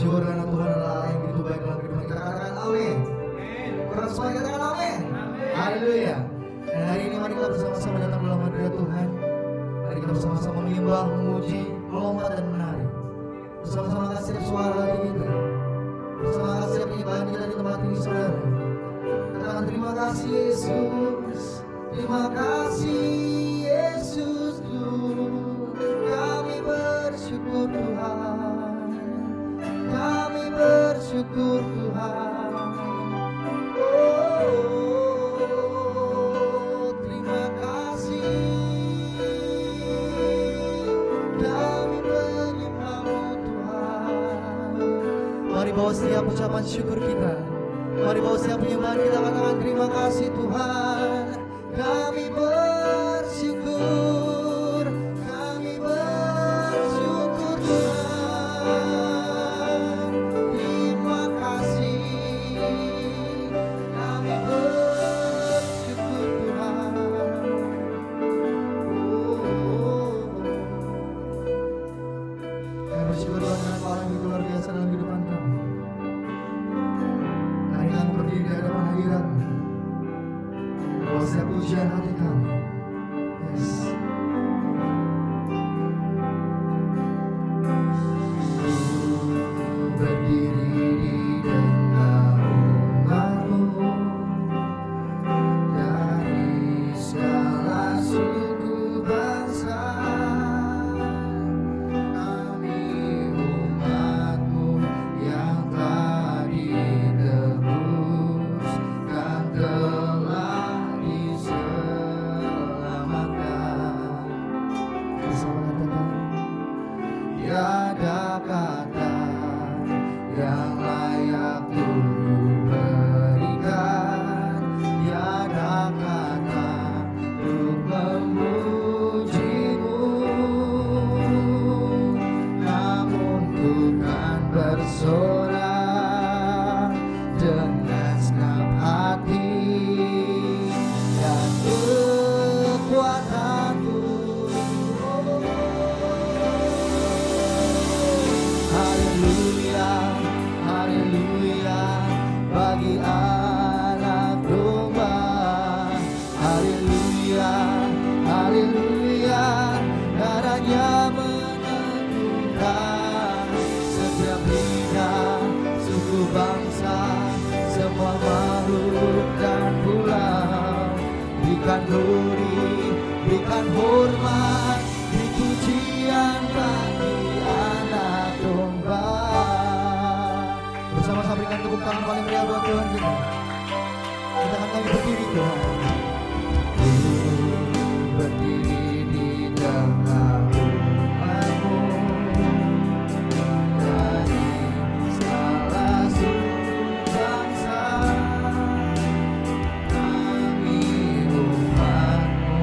bersyukur karena Tuhan adalah yang begitu baik dalam kehidupan kita. Katakan amin. Kurang semua katakan amin. Haleluya. Dan hari ini mari kita bersama-sama datang dalam hadirat Tuhan. Mari kita bersama-sama menyembah, memuji, melompat dan menari. Bersama-sama kasih suara hati kita. Bersama kasih penyembahan kita di tempat ini, saudara. Katakan terima kasih Yesus. Terima kasih Yesusku. Kami bersyukur Tuhan. Kami bersyukur Tuhan. Oh, terima kasih. Kami menyembah-Mu Tuhan. Mari bawa setiap ucapan syukur kita. Mari bawa setiap penyembahan kita, katakan terima kasih Tuhan. Kami bersyukur. Kami bersyukur Tuhan. Terima kasih. Kami bersyukur Tuhan. Kami bersyukur Tuhan karena Kau yang begitu luar biasa dalam kehidupan kami. Hari kami berdiri di hadapan hadirat-Mu. Bawa setiap pujian hati kami. Yes. Berdiri di tengah umat-Mu dari segala suku bangsa. Kami umat-Mu yang telah ditebus dan telah diselamatkan. Bersama katakan, tiada kata yang layak untuk berikan, tiada kata untuk memuji-Mu, namun Tuhan bersorak dengan segenap hati dan kekuatanku. Haleluya, haleluya, bagi anak domba. Haleluya, haleluya, darahnya menentukan setiap lidah, suku bangsa, semua makhluk dan pulau. Berikan glory, berikan hormat, beri pujian bagi anak domba. Bersama-sama berikan tepuk tangan paling meriah buat Tuhan kita. Kita akan kami berdiri Tuhan. Berdiri di tengah umat-Mu dari segala suku bangsa. Kami umat-Mu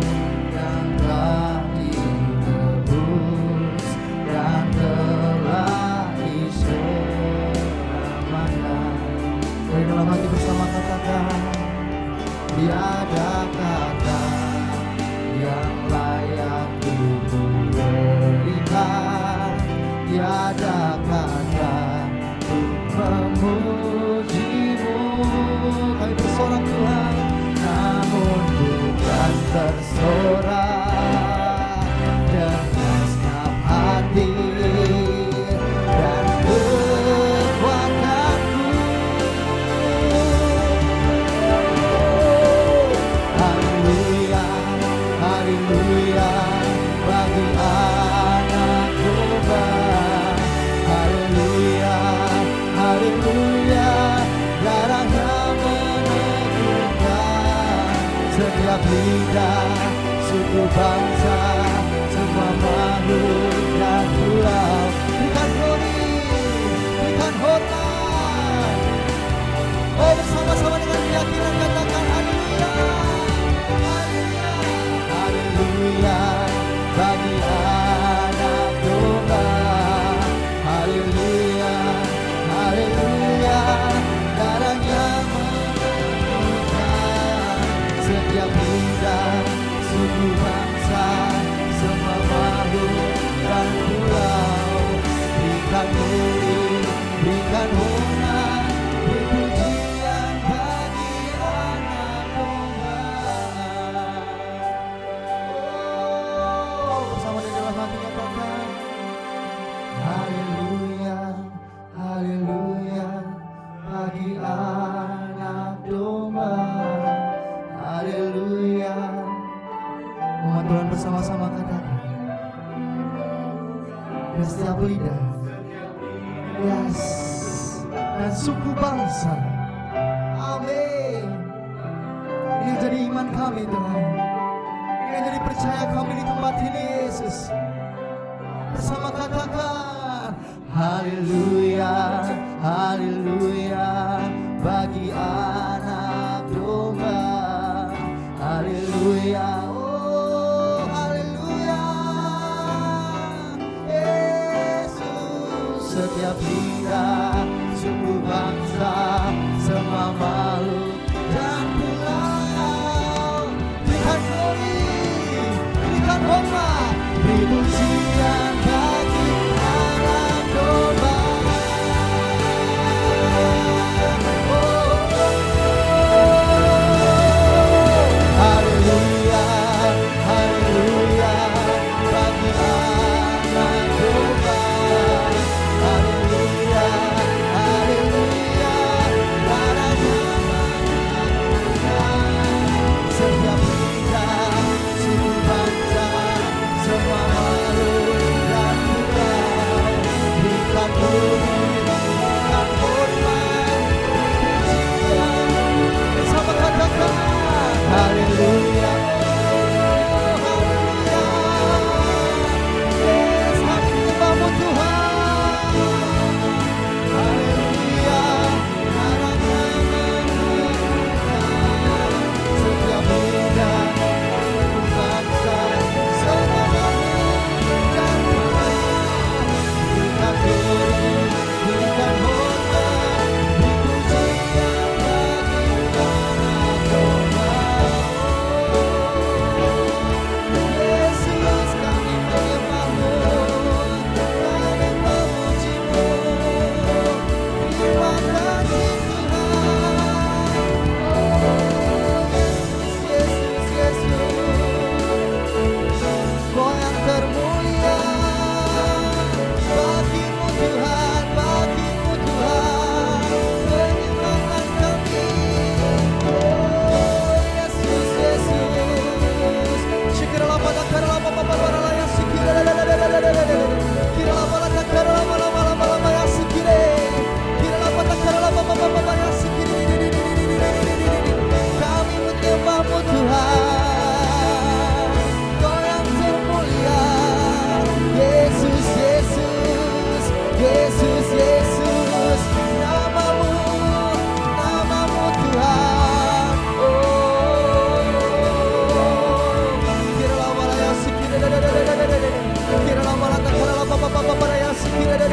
yang telah ditebus dan telah diselamatkan. Dari dalam hati bersama katakan, tiada kata yang layak untuk berikan, tiada kata untuk memuji-Mu. Kami bersorak Tuhan, namun bukan bersorak dengan segenap hati dan kekuatanku. Haleluya, haleluya, bagi anak domba. Haleluya, haleluya, darahnya menentukan setiap lidah, suku bangsa, semua makhluk dan pulau. Berikan glory, berikan hormat. Oh, bersama-sama dengan keyakinan katakan haleluya, haleluya, haleluya, bagi anak domba. Haleluya, haleluya, darahnya menentukan setiap lidah, suku bangsa, dan setiap lidah, yes, dan suku bangsa. Amin. Ini jadi iman kami Tuhan, ini jadi percaya kami di tempat ini Yesus. Bersama katakan haleluya, haleluya bagi anak domba. Haleluya, oh haleluya Yesus. Setiap lidah, suku bangsa, semua makhluk dan pulau, berikan glory, berikan hormat, beri pujian bagi anak domba. Haleluya, haleluya bagi anak domba. Haleluya, haleluya karena setiap lidah, suku bangsa, semua makhluk dan pulau, berikan bumi, berikan hormat, pujian. Bersama katakan haleluya, oh haleluya, yes, kami menyembahmu Tuhan. Haleluya, karena namamu setiap lidah, suku bangsa, semua makhluk dan pulau, berikan glory, berikan hormat, pujian bagi anak domba. Yesus kami menyembahmu, kami memujimu, terima kasih Tuhan. Oh Yesus, Yesus, Yesus, Kau yang termulia, bagimu Tuhan, bagimu Tuhan, penyembahan kami. Oh Yesus, Yesus, Shikirala Padakara Lama Babara Laya Sikire, Kirala Padakara Lama Lama Lama Lama Ya Sikire, Kirala Padakara Lama Babara Ya Sikire. Kami menyembahmu Tuhan, Kau yang termulia. Yesus, Yesus, Yesus, Yesus, namamu, namamu Tuhan. Oh, kirala malaya sikire, kirala malata kirala papa malaya sikire.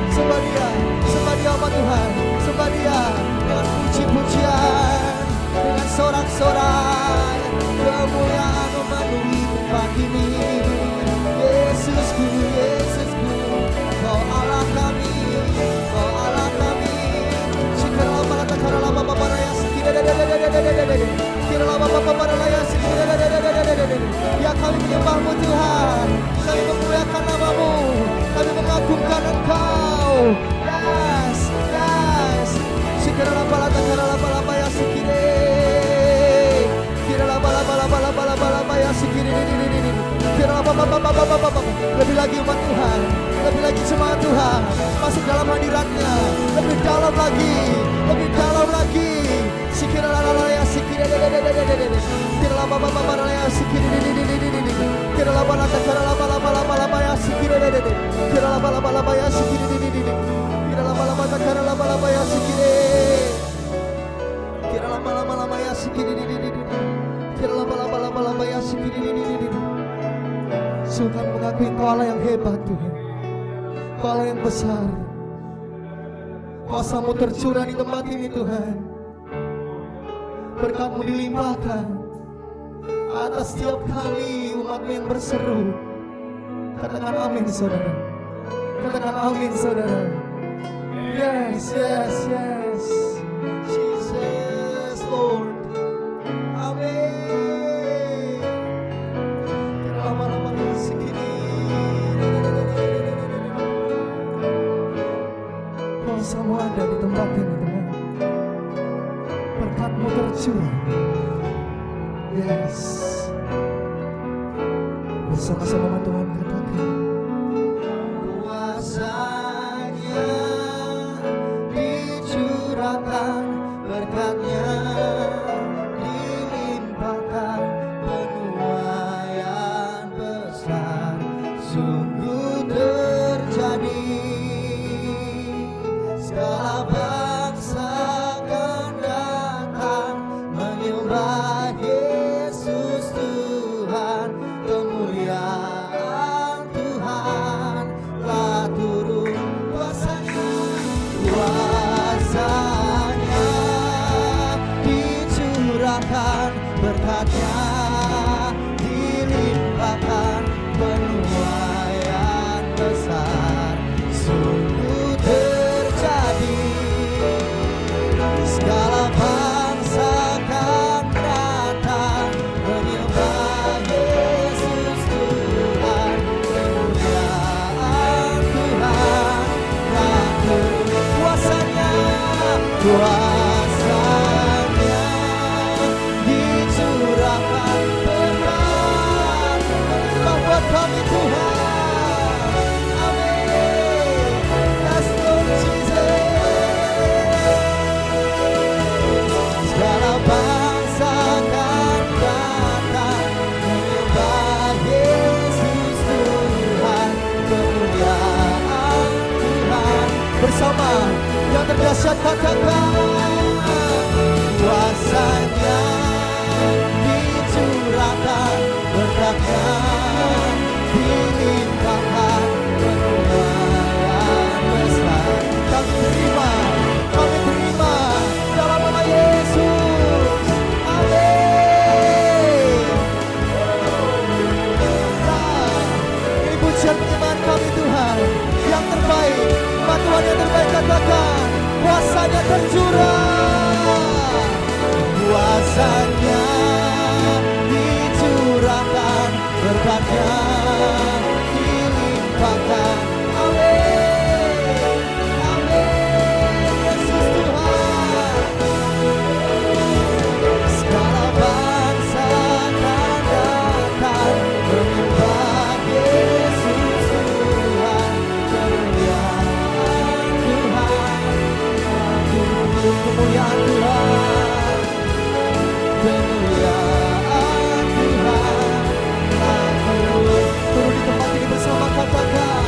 Sembah Dia, sembah Dia sama Tuhan, sembah Dia dengan puji-pujian, dengan sorak-sorai, kemuliaan memenuhi tempat ini. Yesusku, Yesusku, Kau Allah kami, Kau Allah kami. Shikara malata kirala papa malaya sikire, kirala papa malaya sikire. Ya kami menyembahmu Tuhan, kami memuliakan namamu, kami mengagungkan Engkau. Yes, yes. Shikara malata kirala papa ya sikire, kirala papa ya sikire. Lebih lagi umat Tuhan, lebih lagi jemaat Tuhan, masuk dalam hadiratnya, lebih dalam lagi, lebih dalam lagi. Sikira ya sikira, kira lama ya sikira, kira lama ya sikira, kira lama ya sikira, kira lama ya sikira, kira lama ya sikira, kira lama ya sikira. Tuhan mengakui Kau Allah yang hebat Tuhan, Kau Allah yang besar. Kuasa-Mu tercurah di tempat ini Tuhan, berkat-Mu dilimpahkan atas setiap kami umat-Mu yang berseru. Katakan amin saudara, katakan amin saudara. Yes, yes, yes, Jesus Lord, amin. Lama-lama segini Kuasa-Mu ada di tempat ini Tuhan, berkat-Mu tercurah. Yes, bersama-sama Tuhan katakan sungguh terjadi. Segala bangsa akan datang menyembah Yesus Tuhan. Kemuliaan Tuhan telah turun, kuasanya dicurahkan, berkatnya dilimpahkan, penuaian besar sungguh terjadi. Segala bangsa akan datang menyembah Yesus Tuhan. Kemuliaan Tuhan telah turun, kuasanya dicurahkan, berkat buat kami Tuhan. Amin. Yes Lord Jesus. Segala bangsa akan datang menyembah Yesus Tuhan. Kemuliaan Tuhan, bersama yang terdahsyat katakan, kuasanya dicurahkan, berkatnya dilimpahkan, penuaian besar. Kami terima dalam nama Yesus. Amin. Ini pujian penyembahan kami Tuhan yang terbaik. Tuhan yang terbaik, katakan kuasanya tercurah, kuasanya dicurahkan, berkatnya dilimpahkan. Amin, amin. Yesus Tuhan. Segala bangsa akan datang menyembah Yesus Tuhan. Kemuliaan Tuhan, kemuliaan Tuhan, turun di tempat ini bersama, katakan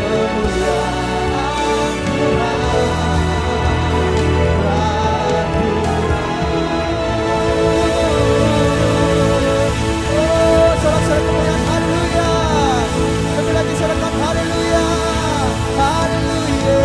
kemuliaan Tuhan. Oh, sorak-sorai kemuliaan, haleluya. Lebih lagi sorakan haleluya, haleluya.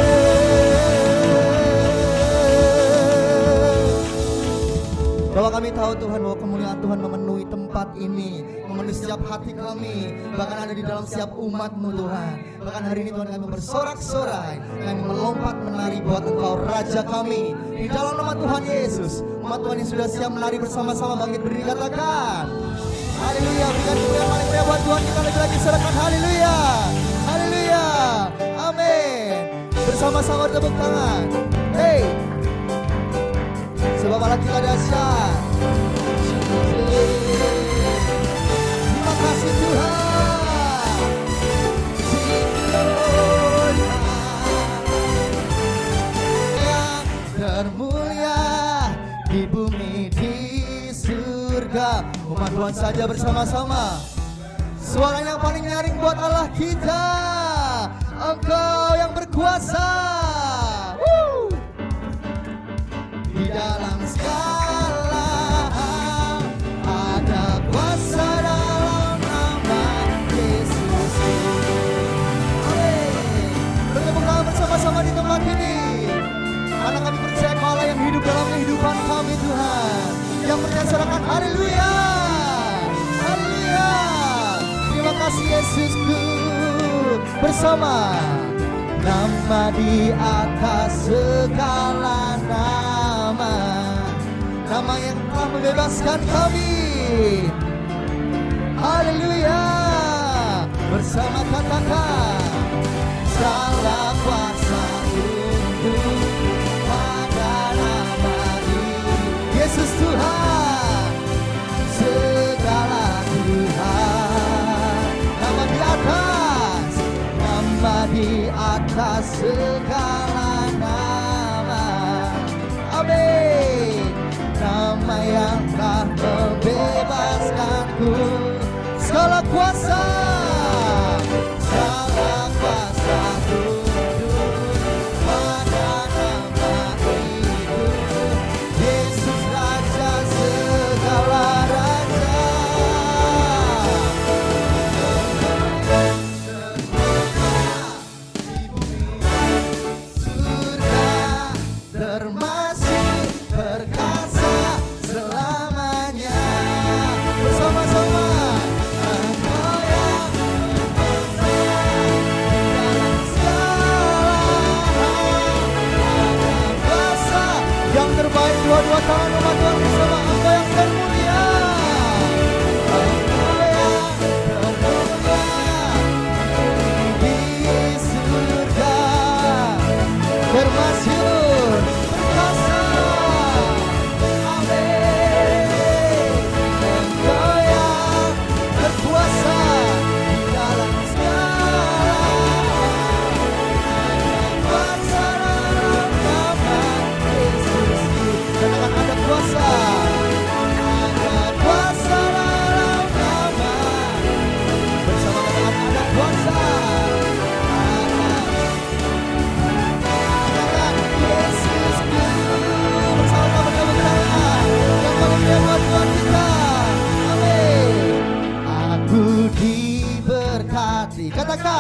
Bahwa kami tahu Tuhan bahwa kemuliaan Tuhan memenuhi tempat ini, memenuhi setiap hati kami, bahkan ada di dalam setiap umat-Mu Tuhan. Bahkan hari ini Tuhan kami bersorak-sorai, kami melompat menari buat Engkau Raja kami. Di dalam nama Tuhan Yesus, umat Tuhan yang sudah siap menari bersama-sama bangkit berdiri, katakan haleluya. Berikan kemuliaan paling meriah buat Tuhan kita, lagi lagi sorakan haleluya, haleluya, amin. Bersama-sama tepuk tangan. Hey, sebab Allah kita dahsyat. Terima kasih Tuhan. Yang termulia di bumi di surga. Umat Tuhan saja bersama-sama. Suara yang paling nyaring buat Allah kita. Engkau yang berkuasa. Di dalam segala hal ada kuasa dalam nama Yesus. Amin. Bertepuk tangan bersama-sama di tempat ini, karena kami percaya Kau Allah yang hidup dalam kehidupan kami Tuhan, yang menyatakan haleluya, haleluya. Terima kasih Yesusku. Bersama nama di atas segala nama, nama yang telah membebaskan kami. Haleluya. Bersama katakan segala kuasa untuk pada nama Yesus Tuhan. Segala Tuhan, nama di atas, nama di atas segala nama. Amin. Nama yang telah membebaskanku. Segala kuasa,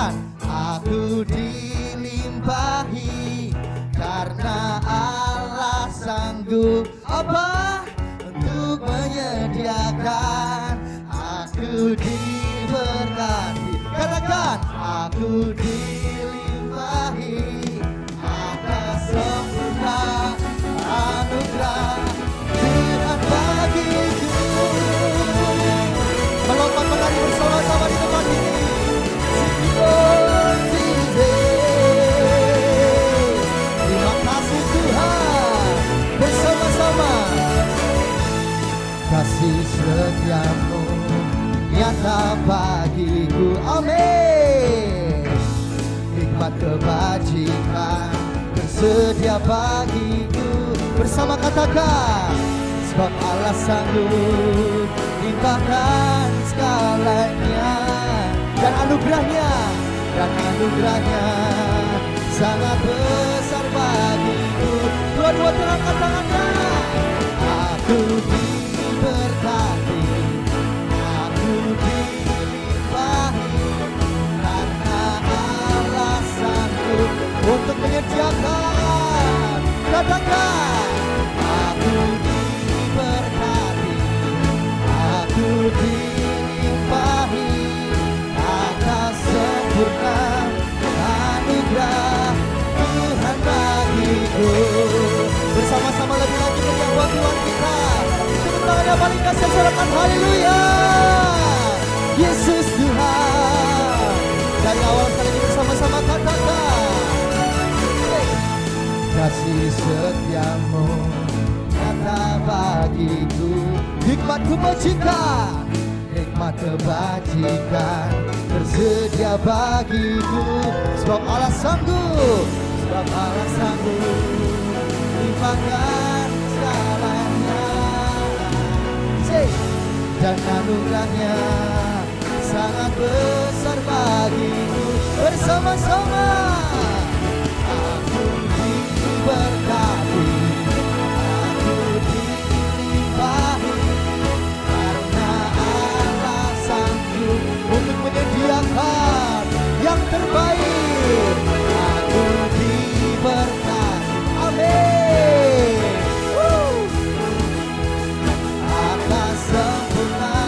katakan aku dilimpahi karena Allah sanggup apa untuk menyediakan. Aku diberkati, katakan aku dilimpahi atas sempurna anugerah Tuhan bagiku. Melompat menari bersama-sama di tempat ini. Lord Jesus, terima kasih Tuhan. Bersama-sama kasih setiamu nyata bagiku, amin. Hikmat kebajikan tersedia bagiku. Bersama katakan, sebab Allah sanggup limpahkan segalanya, dan anugerahnya sangat besar bagiku. Dua-dua terangkat tangannya. Aku diberkati, aku dilimpahi karena Allah sanggup untuk menyediakan. Katakan, aku diberkati, aku dilimpahi atas sempurna anugerah Tuhan bagiku. Bersama-sama lagi-lagi meriah buat Tuhan kita. Tepuk tangannya paling kasih, sorakan haleluya. Yesus Tuhan. Dari awal sekali ini bersama-sama katakan, kasih setiamu nyata bagiku. Hikmat kebajikan tersedia bagiku. Sebab Allah sanggup limpahkan segalanya, dan anugerahnya sangat besar bagiku. Bersama-sama aku diberkati, aku dilimpahi karena Allah sanggup untuk menyediakan yang terbaik. Aku diberkati, amin. Atas sempurna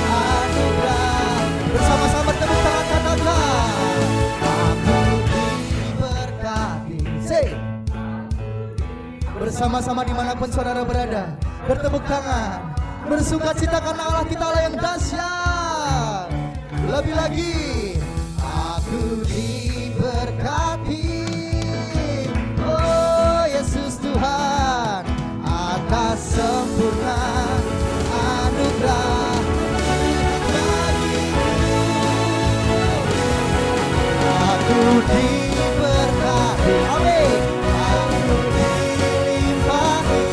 anugerah. Bersama-sama tepuk tangan katakan, aku diberkati. Bersama-sama dimanapun saudara berada, bertepuk tangan, bersukacita karena Allah kita Allah yang dahsyat. Lebih lagi, aku diberkati, oh Yesus Tuhan, atas sempurna anugerah bagiku. Aku diberkati, amin. Aku dilimpahi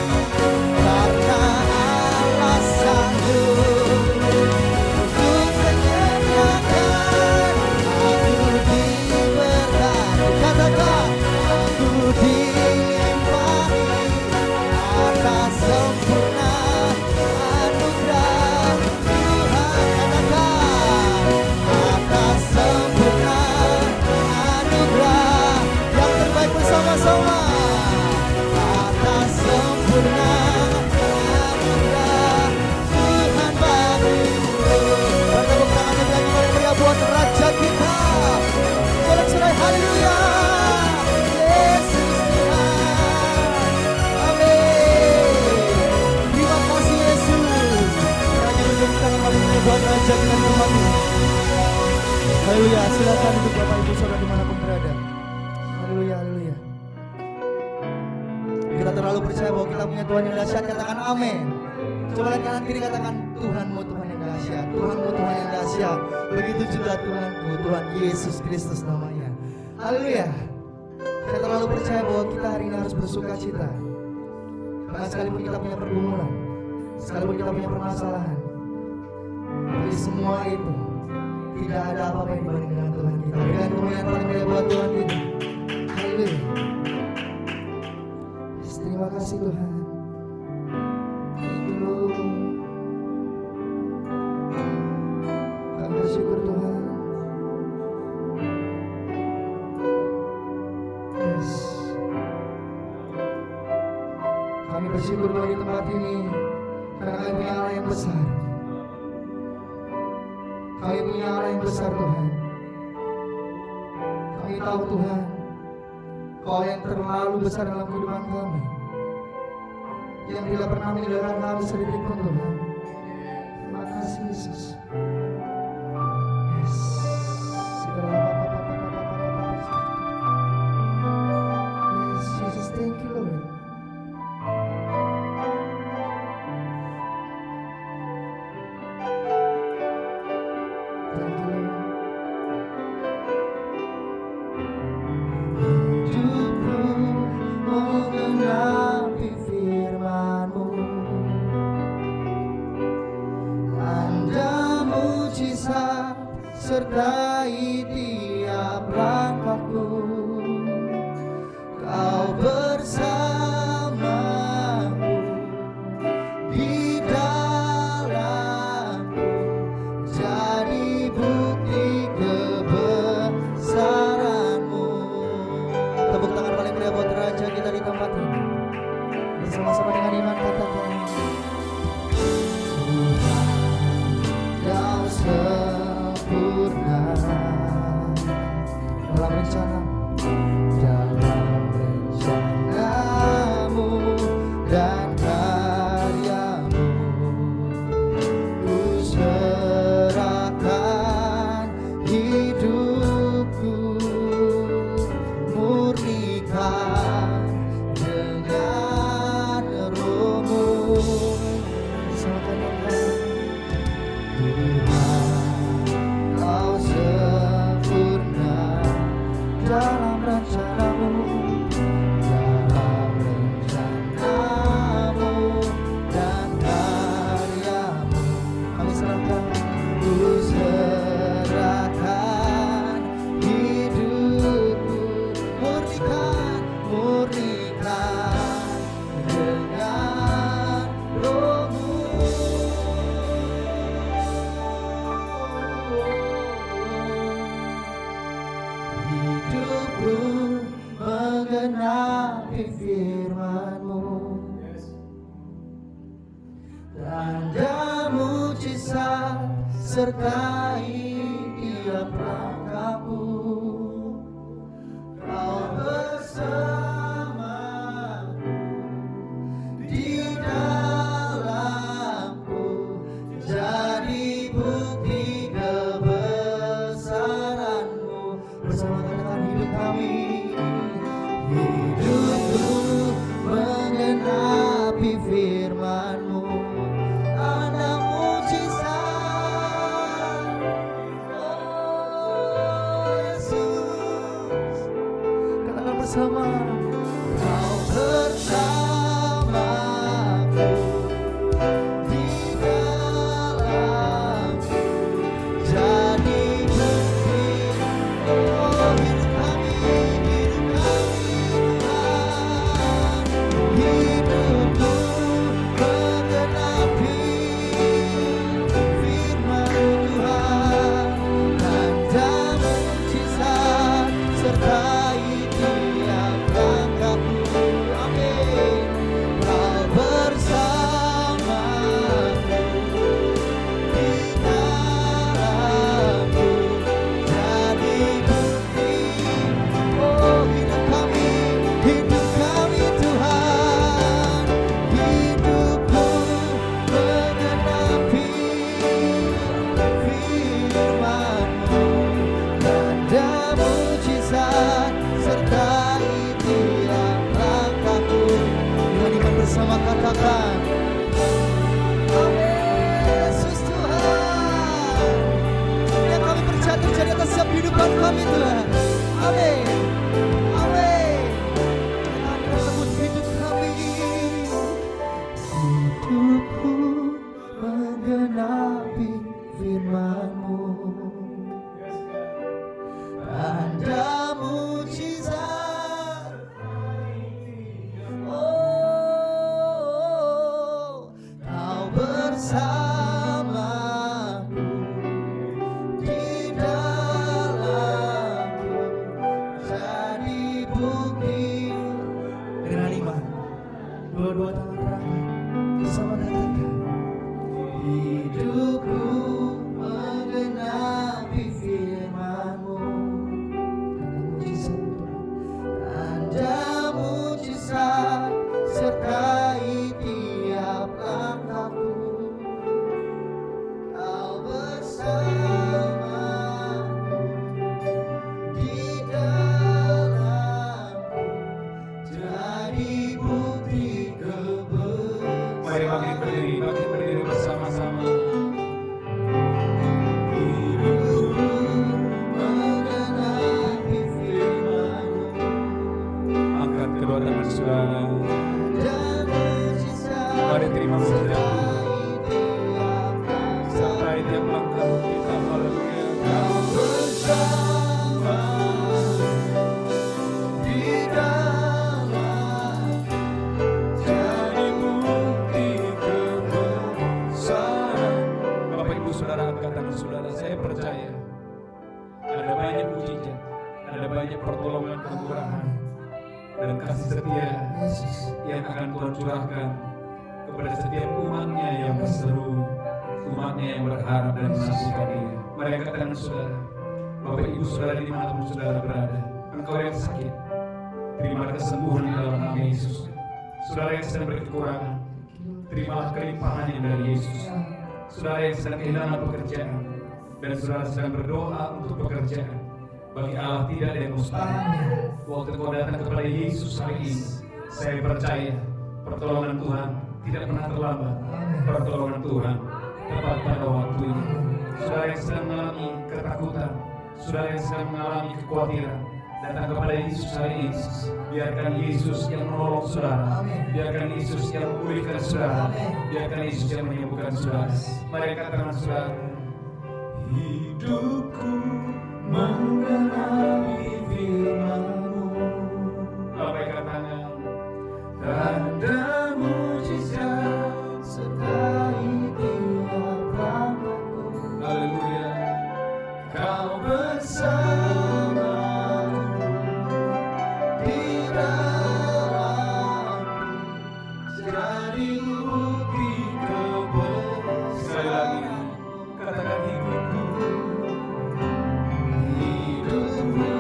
karena Allah sanggup untuk menyediakan. Aku diberkati, katakan aku dilimpahi atas sempurna anugerah Tuhan. Katakan atas sempurna anugerah yang terbaik. Bersama-sama atas sempurna anugerah Tuhan bagiku. Bertepuk tangannya lagi meriah buat Raja kita. Sorak-sorai haleluya. Yesus Tuhan, amin. Terima kasih Yesus. Hanya menjadi tangan paling meriah buat Raja kita di tempat ini. Haleluya. Silakan untuk Bapak Ibu Saudara dimanapun berada. Haleluya, haleluya. Kita terlalu percaya bahwa kita punya Tuhan yang dahsyat. Katakan amin. Coba lihat kanan kiri, katakan Tuhanmu Tuhan yang dahsyat, Tuhanmu Tuhan yang dahsyat. Begitu juga Tuhanku, Tuhan Yesus Kristus namanya. Haleluya. Saya terlalu percaya bahwa kita hari ini harus bersuka cita. Karena sekalipun kita punya pergumulan, sekalipun kita punya permasalahan, dari semua itu tidak ada apa-apa yang dibanding dengan Tuhan kita. Berikan kemuliaan paling meriah buat Tuhan kita. Haleluya. Terima kasih Tuhan. Kami bersyukur Tuhan. bersyukur Tuhan di tempat ini karena kami punya Allah yang besar. Kami punya Allah yang besar Tuhan. Kami tahu Tuhan, Kau yang terlalu besar dalam kehidupan kami, yang tidak pernah meninggalkan kami sedetik pun Tuhan. Terima kasih Yesus. Yes. Yes, Jesus, thank you Lord. Thank you Lord. Hidupku mengenapi firman-Mu, tanda mujizat sertai tiap langkahku. Kau bersamaku di dalamku, jadi bukti kebesaran-Mu. Tepuk tangan paling meriah buat Raja kita di tempat ini. Bersama-sama dengan iman katakan, Tuhan Kau sempurna dalam rencana-Mu dan karya-Mu. Ku serahkan hidupku, murnikan dengan Roh-Mu. Bersama-sama Tuhan, Kau sempurna dalam rencana-Mu, dan karya-Mu. Kami serahkan, ku serahkan hidupku, murnikan dengan Roh-Mu. Hidupku menggenapi firman-Mu, tanda mujizat sertai tiap langkahku. Kau bersamaku di dalamku, jadi bukti kebesaran-Mu. Bersama dengan hidup kami, hidupku mengenapi firman-Mu, tanda mujizat. Oh Yesus, katakan bersama, Kau bersamaku di dalamku, jadi bukti. Oh hidup kami Tuhan, hidupku menggenapi firman-Mu Tuhan, tanda mujizat sertai tiap langkahku. Amin. Kau bersamaku di dalamku, jadi bukti. Oh hidup kami Tuhan, hidupku menggenapi firman-Mu, tanda mujizat sertai tiap langkahku. Dengan iman bersama katakan, Amin. Yesus Tuhan, yang kami percaya terjadi atas setiap kehidupan kami Tuhan. Amin. Amin. Kami tersebut hidup kami. Hidupku menggenapi firman-Mu, tanda mujizat. Oh, Kau bersamaku di dalam banyak pertolongan, kemurahan, dan kasih setia yang akan Tuhan curahkan kepada setiap umatnya yang berseru, umatnya yang berharap dan menantikan Dia. Mari angkat tangan saudara. Bapak Ibu Saudara dimanapun saudara berada, engkau yang sakit, terimalah kesembuhan di dalam nama Yesus. Saudara yang sedang berkekurangan, terimalah kelimpahan yang dari Yesus. Saudara yang sedang kehilangan pekerjaan, dan saudara sedang berdoa untuk pekerjaan, bagi Allah tidak ada yang mustahil. Waktu kau datang kepada Yesus hari ini, saya percaya pertolongan Tuhan tidak pernah terlambat. Pertolongan Tuhan tepat pada waktunya. Saudara yang sedang mengalami ketakutan, saudara yang sedang mengalami kekhawatiran, datang kepada Yesus hari ini. Biarkan Yesus yang menolong saudara, biarkan Yesus yang memulihkan saudara, biarkan Yesus yang menyembuhkan saudara. Mari angkat tangan saudara. Hidupku mengenali firman-Mu, lambaikan tangan. Tanda mujizat sertai tiap langkahku. Haleluya. Kau bersamaku di dalamku, jadi bukti kebesaran. Sekali lagi, katakan hidupku. Hidupku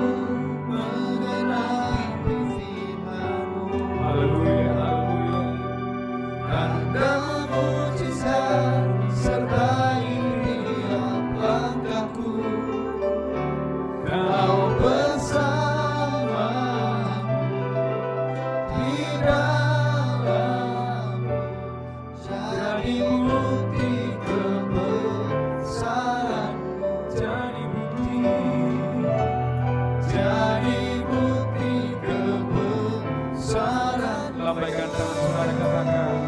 mengenali firman-Mu. Haleluya, haleluya. Tanda mujizat sertai tiap langkahku. Kau bersamaku di dalamku, jadi bukti kebesaran-Mu. Jadi bukti kebesaran. Lambaikan tangan saudara, katakan.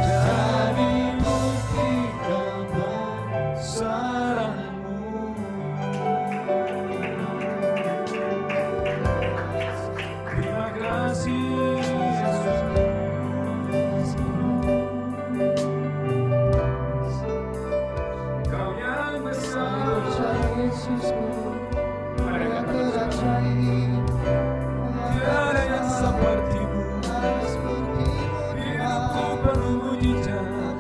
Jadi bukti kebesaran-Mu. Terima kasih Yesus. Kau yang besar, Yesusku. Tiada yang seperti-Mu. Hidupku penuh mujizat,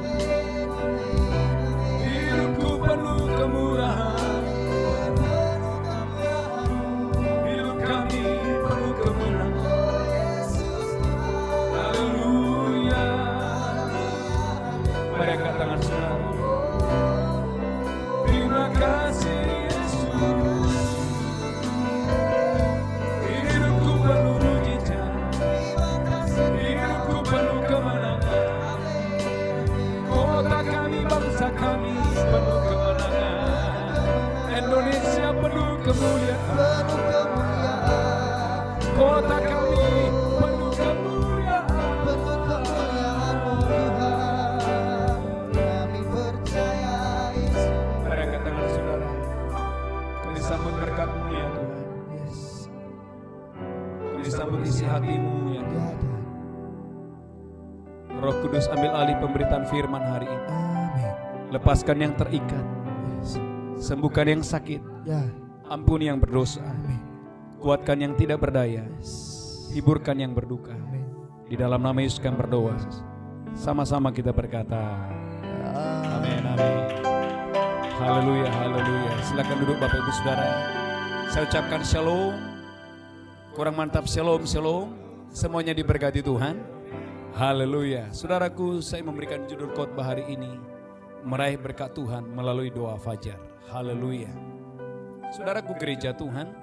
hidupku penuh kemurahan, hidup kami penuh kemenangan. Haleluya. Mari angkat tangan saudara. Terima kasih Yesus. Hidupku penuh mujizat, hidupku penuh kemenangan. Kota kami, bangsa kami penuh kemenangan. Indonesia penuh kemuliaan. Kota kami penuh kemuliaan. Kami percaya Yesus. Mari angkat tangan saudara. Kami sambut berkat-Mu ya Tuhan. Kami sambut isi hati-Mu ya Tuhan. Roh Kudus ambil alih pemberitaan firman hari ini. Lepaskan yang terikat, sembuhkan yang sakit, ampuni yang berdosa, kuatkan yang tidak berdaya, hiburkan yang berduka. Di dalam nama Yesus kami berdoa. Sama-sama kita berkata, amin, amin. Haleluya, haleluya. Silakan duduk Bapak Ibu Saudara. Saya ucapkan shalom. Kurang mantap, shalom, shalom. Semuanya diberkati Tuhan. Haleluya. Saudaraku, saya memberikan judul khotbah hari ini, meraih berkat Tuhan melalui doa fajar. Haleluya. Saudaraku gereja Tuhan,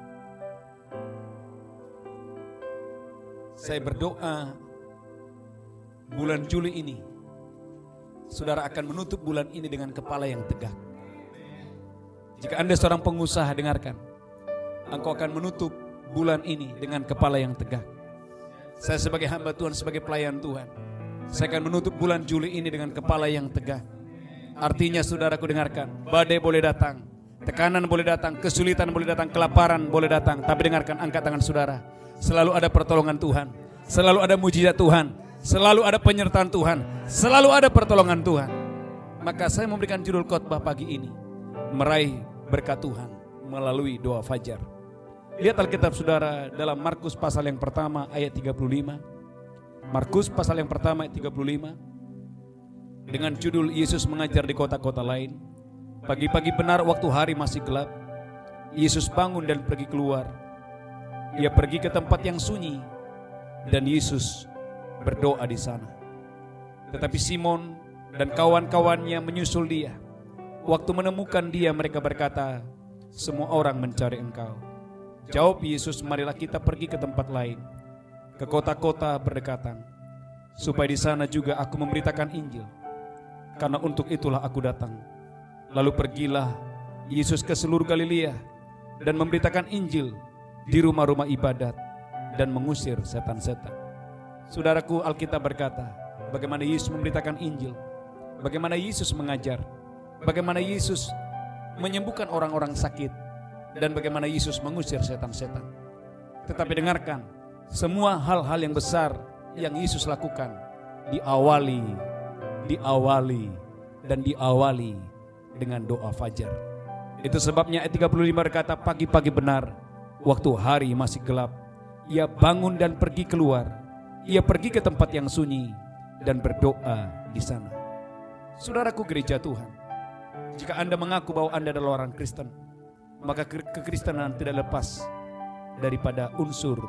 saya berdoa bulan Juli ini, saudara akan menutup bulan ini dengan kepala yang tegak. Jika Anda seorang pengusaha, dengarkan, engkau akan menutup bulan ini dengan kepala yang tegak. Saya sebagai hamba Tuhan, sebagai pelayan Tuhan, saya akan menutup bulan Juli ini dengan kepala yang tegak. Artinya saudaraku dengarkan, badai boleh datang, tekanan boleh datang, kesulitan boleh datang, kelaparan boleh datang. Tapi dengarkan, angkat tangan saudara. Selalu ada pertolongan Tuhan, selalu ada mujizat Tuhan, selalu ada penyertaan Tuhan, selalu ada pertolongan Tuhan. Maka saya memberikan judul khotbah pagi ini, meraih berkat Tuhan melalui doa fajar. Lihat Alkitab saudara dalam Markus pasal yang pertama ayat 35. Markus pasal yang pertama ayat 35. Dengan judul Yesus mengajar di kota-kota lain. Pagi-pagi benar waktu hari masih gelap, Yesus bangun dan pergi keluar. Dia pergi ke tempat yang sunyi dan Yesus berdoa di sana. Tetapi Simon dan kawan-kawannya menyusul dia. Waktu menemukan dia mereka berkata, semua orang mencari engkau. Jawab Yesus, marilah kita pergi ke tempat lain, ke kota-kota berdekatan, supaya di sana juga aku memberitakan Injil. Karena untuk itulah aku datang. Lalu pergilah Yesus ke seluruh Galilea dan memberitakan Injil di rumah-rumah ibadat dan mengusir setan-setan. Saudaraku, Alkitab berkata, bagaimana Yesus memberitakan Injil, bagaimana Yesus mengajar, bagaimana Yesus menyembuhkan orang-orang sakit, dan bagaimana Yesus mengusir setan-setan. Tetapi dengarkan, semua hal-hal yang besar yang Yesus lakukan diawali dengan doa fajar. Itu sebabnya ayat 35 berkata, pagi-pagi benar, waktu hari masih gelap, ia bangun dan pergi keluar. Ia pergi ke tempat yang sunyi dan berdoa di sana. Saudaraku gereja Tuhan, jika Anda mengaku bahwa Anda adalah orang Kristen, maka kekristenan tidak lepas daripada unsur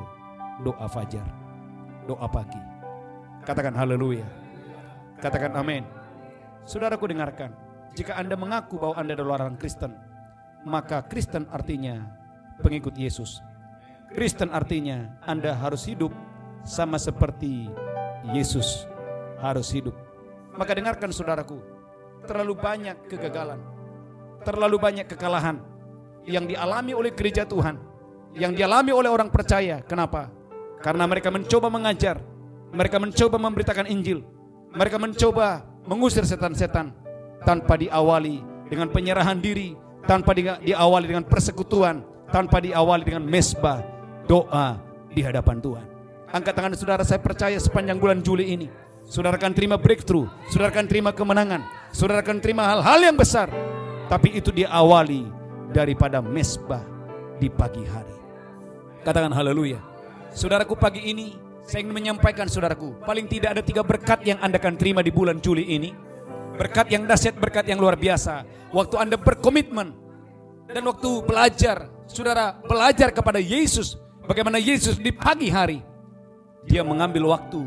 doa fajar, doa pagi. Katakan haleluya, katakan amin. Saudaraku dengarkan, jika Anda mengaku bahwa Anda adalah orang Kristen, maka Kristen artinya pengikut Yesus. Kristen artinya Anda harus hidup sama seperti Yesus harus hidup. Maka dengarkan saudaraku, terlalu banyak kegagalan, terlalu banyak kekalahan yang dialami oleh gereja Tuhan, yang dialami oleh orang percaya. Kenapa? Karena mereka mencoba mengajar, mereka mencoba memberitakan Injil, mereka mencoba mengusir setan-setan tanpa diawali dengan penyerahan diri, tanpa diawali dengan persekutuan, tanpa diawali dengan mesbah doa di hadapan Tuhan. Angkat tangan saudara, saya percaya sepanjang bulan Juli ini saudara akan terima breakthrough, saudara akan terima kemenangan, saudara akan terima hal-hal yang besar. Tapi itu diawali daripada mesbah di pagi hari. Katakan haleluya. Saudaraku, pagi ini saya ingin menyampaikan saudaraku, paling tidak ada 3 berkat yang Anda akan terima di bulan Juli ini. Berkat yang dahsyat, berkat yang luar biasa. Waktu Anda berkomitmen dan waktu belajar, saudara belajar kepada Yesus, bagaimana Yesus di pagi hari Dia mengambil waktu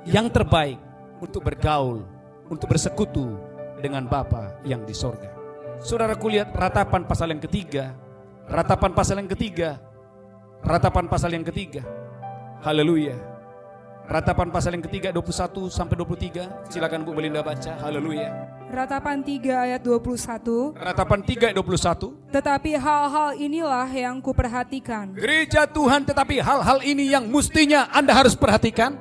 yang terbaik untuk bergaul, untuk bersekutu dengan Bapa yang di sorga. Saudaraku, lihat ratapan pasal yang ketiga. Ratapan pasal yang ketiga. Ratapan pasal yang ketiga. Haleluya. Ratapan pasal yang ketiga 21 sampai 23. Silakan Bu Belinda baca. Haleluya. Ratapan 3 ayat 21. Ratapan 3 ayat 21. Tetapi hal-hal inilah yang kuperhatikan. Gereja Tuhan, tetapi hal-hal ini yang mestinya Anda harus perhatikan.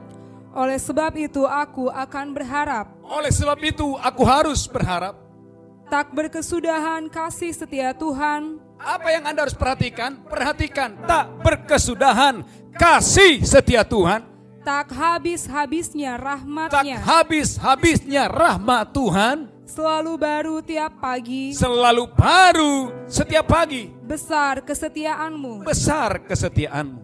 Oleh sebab itu aku akan berharap. Oleh sebab itu aku harus berharap. Tak berkesudahan kasih setia Tuhan. Apa yang Anda harus perhatikan? Perhatikan, tak berkesudahan kasih setia Tuhan. Tak habis-habisnya Tak rahmatnya. habis-habisnya rahmat Tuhan. Selalu baru tiap pagi. Selalu baru setiap pagi. Besar kesetiaanmu. Besar kesetiaanmu.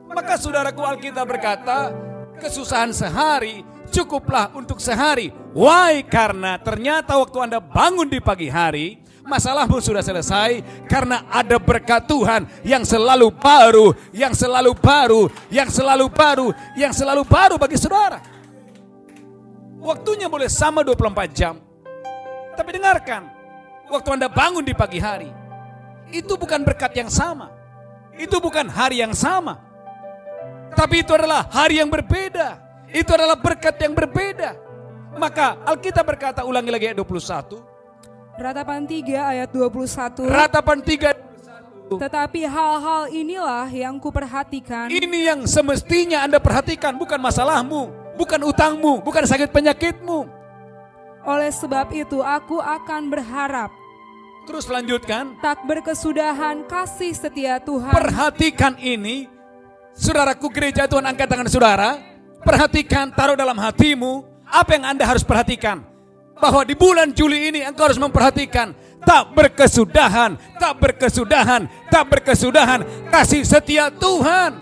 Maka saudaraku, Alkitab berkata, kesusahan sehari cukuplah untuk sehari. Why? Karena ternyata waktu Anda bangun di pagi hari, masalahmu sudah selesai. Karena ada berkat Tuhan yang selalu baru, yang selalu baru, yang selalu baru, yang selalu baru bagi saudara. Waktunya boleh sama 24 jam. Tapi dengarkan, waktu Anda bangun di pagi hari, itu bukan berkat yang sama. Itu bukan hari yang sama. Tapi itu adalah hari yang berbeda. Itu adalah berkat yang berbeda. Maka Alkitab berkata, ulangi lagi ayat 21. Ratapan 3 ayat 21. Ratapan 3 ayat 21. Tetapi hal-hal inilah yang kuperhatikan. Ini yang semestinya Anda perhatikan, bukan masalahmu, bukan utangmu, bukan sakit penyakitmu. Oleh sebab itu aku akan berharap. Terus lanjutkan. Tak berkesudahan kasih setia Tuhan. Perhatikan ini. Saudaraku gereja Tuhan, angkat tangan saudara. Perhatikan, taruh dalam hatimu. Apa yang Anda harus perhatikan? bahwa di bulan Juli ini engkau harus memperhatikan tak berkesudahan, tak berkesudahan, tak berkesudahan kasih setia Tuhan.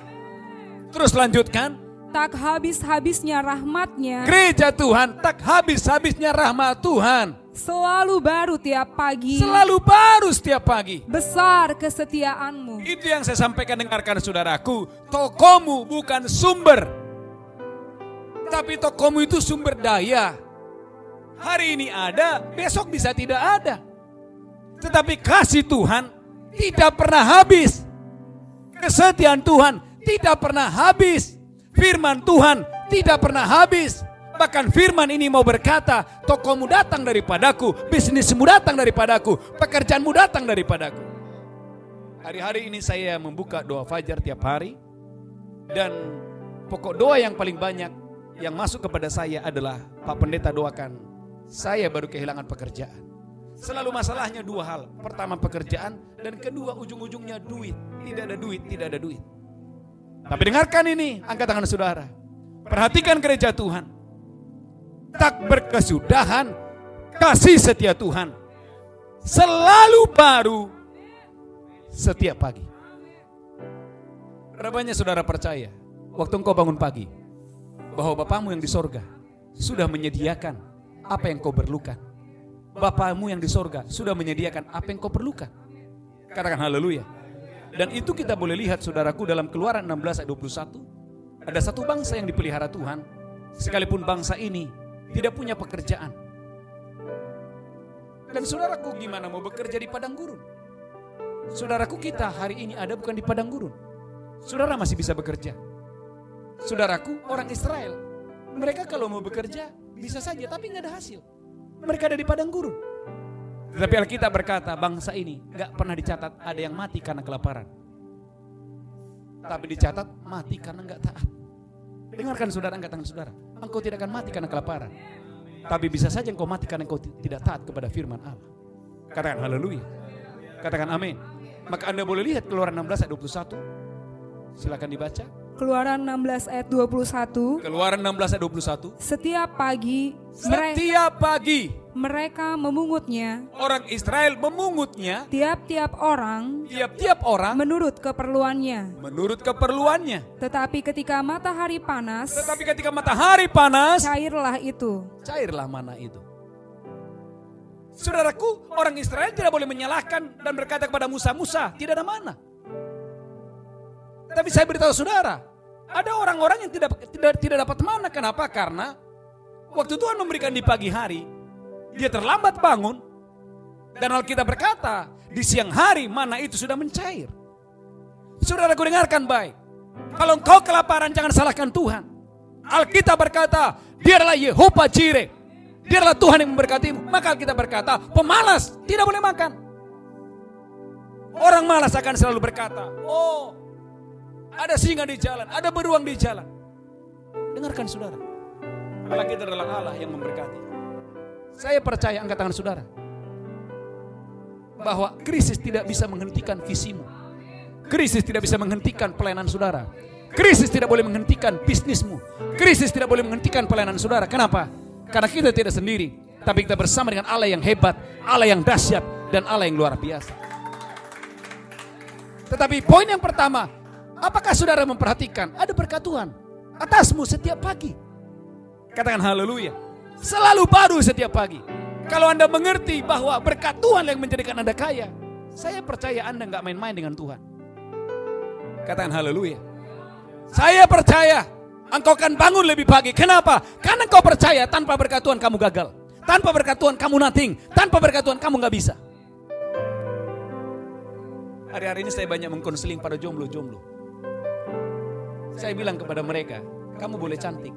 Terus lanjutkan. Tak habis-habisnya rahmat-Nya. Gereja Tuhan, tak habis-habisnya rahmat Tuhan. Selalu baru tiap pagi. Selalu baru setiap pagi. Besar kesetiaan-Mu. Itu yang saya sampaikan, dengarkan saudaraku. Tokomu bukan sumber. Tapi tokomu itu sumber daya. Hari ini ada, besok bisa tidak ada. Tetapi kasih Tuhan tidak pernah habis. Kesetiaan Tuhan tidak pernah habis. Firman Tuhan tidak pernah habis. Bahkan firman ini mau berkata, tokomu datang daripadaku, bisnismu datang daripadaku, pekerjaanmu datang daripadaku. Hari-hari ini saya membuka doa fajar tiap hari. Dan pokok doa yang paling banyak yang masuk kepada saya adalah, Pak Pendeta doakan saya baru kehilangan pekerjaan. Selalu masalahnya dua hal. Pertama pekerjaan, dan kedua ujung-ujungnya duit. Tidak ada duit, tidak ada duit. Tapi dengarkan ini, angkat tangan saudara. Perhatikan gereja Tuhan. Tak berkesudahan kasih setia Tuhan. Selalu baru setiap pagi. Berapa banyak saudara percaya waktu engkau bangun pagi bahwa Bapamu yang di sorga sudah menyediakan apa yang kau perlukan. Bapamu yang di sorga sudah menyediakan apa yang kau perlukan. Katakan haleluya. Dan itu kita boleh lihat saudaraku dalam Keluaran 16 ayat 21. Ada satu bangsa yang dipelihara Tuhan, sekalipun bangsa ini tidak punya pekerjaan. Dan saudaraku gimana mau bekerja di padang gurun? Saudaraku kita hari ini ada bukan di padang gurun. Saudara masih bisa bekerja. Saudaraku orang Israel, mereka kalau mau bekerja bisa saja tapi nggak ada hasil. Mereka ada di padang gurun. Tetapi Alkitab berkata bangsa ini gak pernah dicatat ada yang mati karena kelaparan. Tapi dicatat mati karena gak taat. Dengarkan saudara, angkat tangan saudara. Engkau tidak akan mati karena kelaparan. Tapi bisa saja engkau mati karena engkau tidak taat kepada firman Allah. Katakan haleluya. Katakan amin. Maka Anda boleh lihat Keluaran 16 ayat 21. Silakan dibaca. Keluaran 16 ayat 21. Keluaran 16 ayat 21. Setiap pagi mereka memungutnya. Orang Israel memungutnya. Tiap-tiap orang menurut keperluannya. Tetapi ketika matahari panas, cairlah mana itu. Saudaraku, orang Israel tidak boleh menyalahkan dan berkata kepada Musa, tidak ada mana. Tapi saya beritahu saudara, ada orang-orang yang tidak dapat mana. Kenapa? Karena waktu Tuhan memberikan di pagi hari, dia terlambat bangun. Dan Alkitab berkata, di siang hari mana itu sudah mencair. Saudaraku dengarkan baik. Kalau engkau kelaparan jangan salahkan Tuhan. Alkitab berkata, dia adalah Yehova Jireh. Dia adalah Tuhan yang memberkatimu. Maka Alkitab berkata, pemalas tidak boleh makan. Orang malas akan selalu berkata, oh, ada singa di jalan, ada beruang di jalan. Dengarkan saudara, Allah kita adalah Allah yang memberkati. Saya percaya, angkat tangan saudara, bahwa krisis tidak bisa menghentikan visimu. Krisis tidak bisa menghentikan pelayanan saudara. Krisis tidak boleh menghentikan bisnismu. Krisis tidak boleh menghentikan pelayanan saudara. Kenapa? Karena kita tidak sendiri, tapi kita bersama dengan Allah yang hebat, Allah yang dahsyat, dan Allah yang luar biasa. Tetapi poin yang pertama, apakah saudara memperhatikan ada berkat Tuhan atasmu setiap pagi? Katakan haleluya. Selalu baru setiap pagi. Kalau Anda mengerti bahwa berkat Tuhan yang menjadikan Anda kaya, saya percaya Anda gak main-main dengan Tuhan. Katakan haleluya. Saya percaya engkau akan bangun lebih pagi. Kenapa? Karena engkau percaya tanpa berkat Tuhan kamu gagal. Tanpa berkat Tuhan kamu nothing. Tanpa berkat Tuhan kamu gak bisa. Hari-hari ini saya banyak mengkonseling para jomblo-jomblo. Saya bilang kepada mereka, kamu boleh cantik,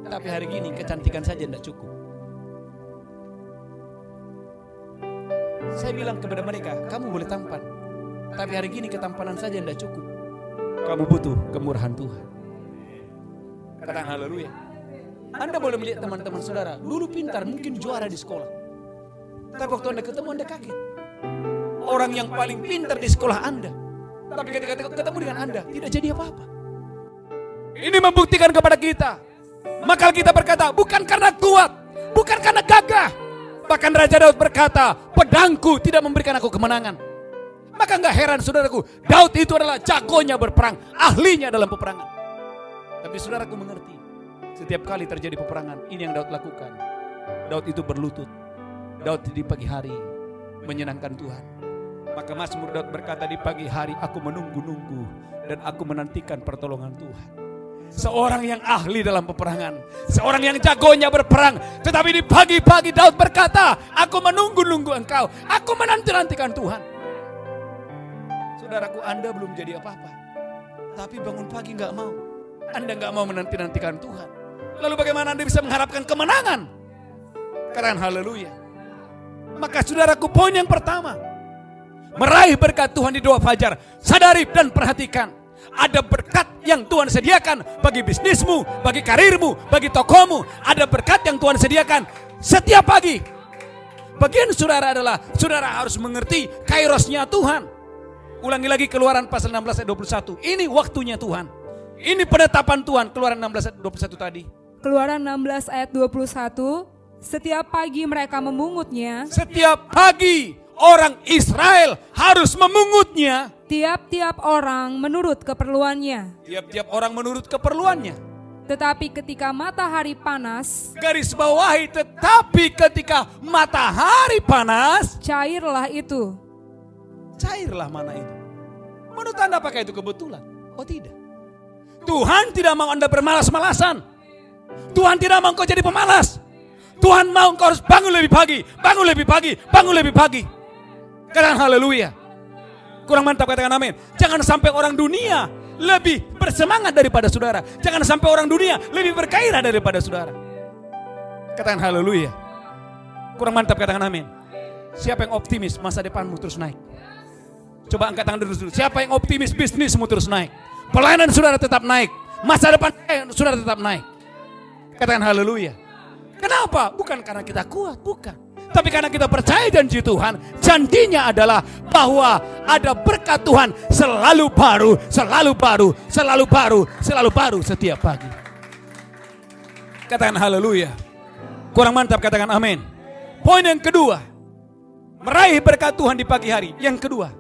tapi hari gini kecantikan saja tidak cukup. Saya bilang kepada mereka, kamu boleh tampan, tapi hari gini ketampanan saja tidak cukup. Kamu butuh kemurahan Tuhan. Katakan haleluya. Anda boleh melihat teman-teman saudara, dulu pintar, mungkin juara di sekolah. Tapi waktu Anda ketemu, Anda kaget. Orang yang paling pintar di sekolah Anda, tapi ketika ketemu dengan Anda, tidak jadi apa-apa. Ini membuktikan kepada kita. Maka kita berkata, bukan karena kuat, bukan karena gagah, Bahkan Raja Daud berkata, pedangku tidak memberikan aku kemenangan. Maka enggak heran saudaraku, Daud itu adalah jagonya berperang, ahlinya dalam peperangan. Tapi saudaraku mengerti, setiap kali terjadi peperangan, ini yang Daud lakukan. Daud itu berlutut. Daud di pagi hari menyenangkan Tuhan. Maka Mazmur Daud berkata, di pagi hari aku menunggu-nunggu dan aku menantikan pertolongan Tuhan. Seorang yang ahli dalam peperangan, seorang yang jagonya berperang, tetapi di pagi-pagi Daud berkata, aku menunggu-nunggu engkau, aku menanti-nantikan Tuhan. Saudaraku, Anda belum jadi apa-apa, tapi bangun pagi gak mau. Anda gak mau menanti-nantikan Tuhan. Lalu bagaimana Anda bisa mengharapkan kemenangan? Katakan haleluya. Maka saudaraku, poin yang pertama, meraih berkat Tuhan di doa fajar. Sadari dan perhatikan, ada berkat yang Tuhan sediakan bagi bisnismu, bagi karirmu, bagi tokomu. Ada berkat yang Tuhan sediakan setiap pagi. Bagian saudara adalah, saudara harus mengerti kairosnya Tuhan. Ulangi lagi Keluaran pasal 16 ayat 21. Ini waktunya Tuhan. Ini penetapan Tuhan. Keluaran 16 ayat 21 tadi. Keluaran 16 ayat 21. Setiap pagi mereka memungutnya. Setiap pagi orang Israel harus memungutnya. Tiap-tiap orang menurut keperluannya. Tiap-tiap orang menurut keperluannya. Tetapi ketika matahari panas, Garis bawahi, tetapi ketika matahari panas, cairlah itu. cairlah mana itu. Menurut Anda apakah itu kebetulan? Oh tidak. Tuhan tidak mau Anda bermalas-malasan. Tuhan tidak mau engkau jadi pemalas. Tuhan mau engkau harus bangun lebih pagi, bangun lebih pagi, bangun lebih pagi. Katakan haleluya. Kurang mantap, katakan amin. Jangan sampai orang dunia lebih bersemangat daripada saudara. Jangan sampai orang dunia lebih bergairah daripada saudara. Katakan haleluya. Kurang mantap, katakan amin. Siapa yang optimis masa depanmu terus naik? Coba angkat tangan dulu. Siapa yang optimis bisnismu terus naik? Pelayanan saudara tetap naik. Masa depan saudara tetap naik. Katakan haleluya. Kenapa? Bukan karena kita kuat, bukan. Tapi karena kita percaya janji Tuhan. Janjinya adalah bahwa ada berkat Tuhan selalu baru, selalu baru, selalu baru, selalu baru setiap pagi. Katakan haleluya. Kurang mantap, katakan amin. Poin yang kedua, meraih berkat Tuhan di pagi hari. Yang kedua,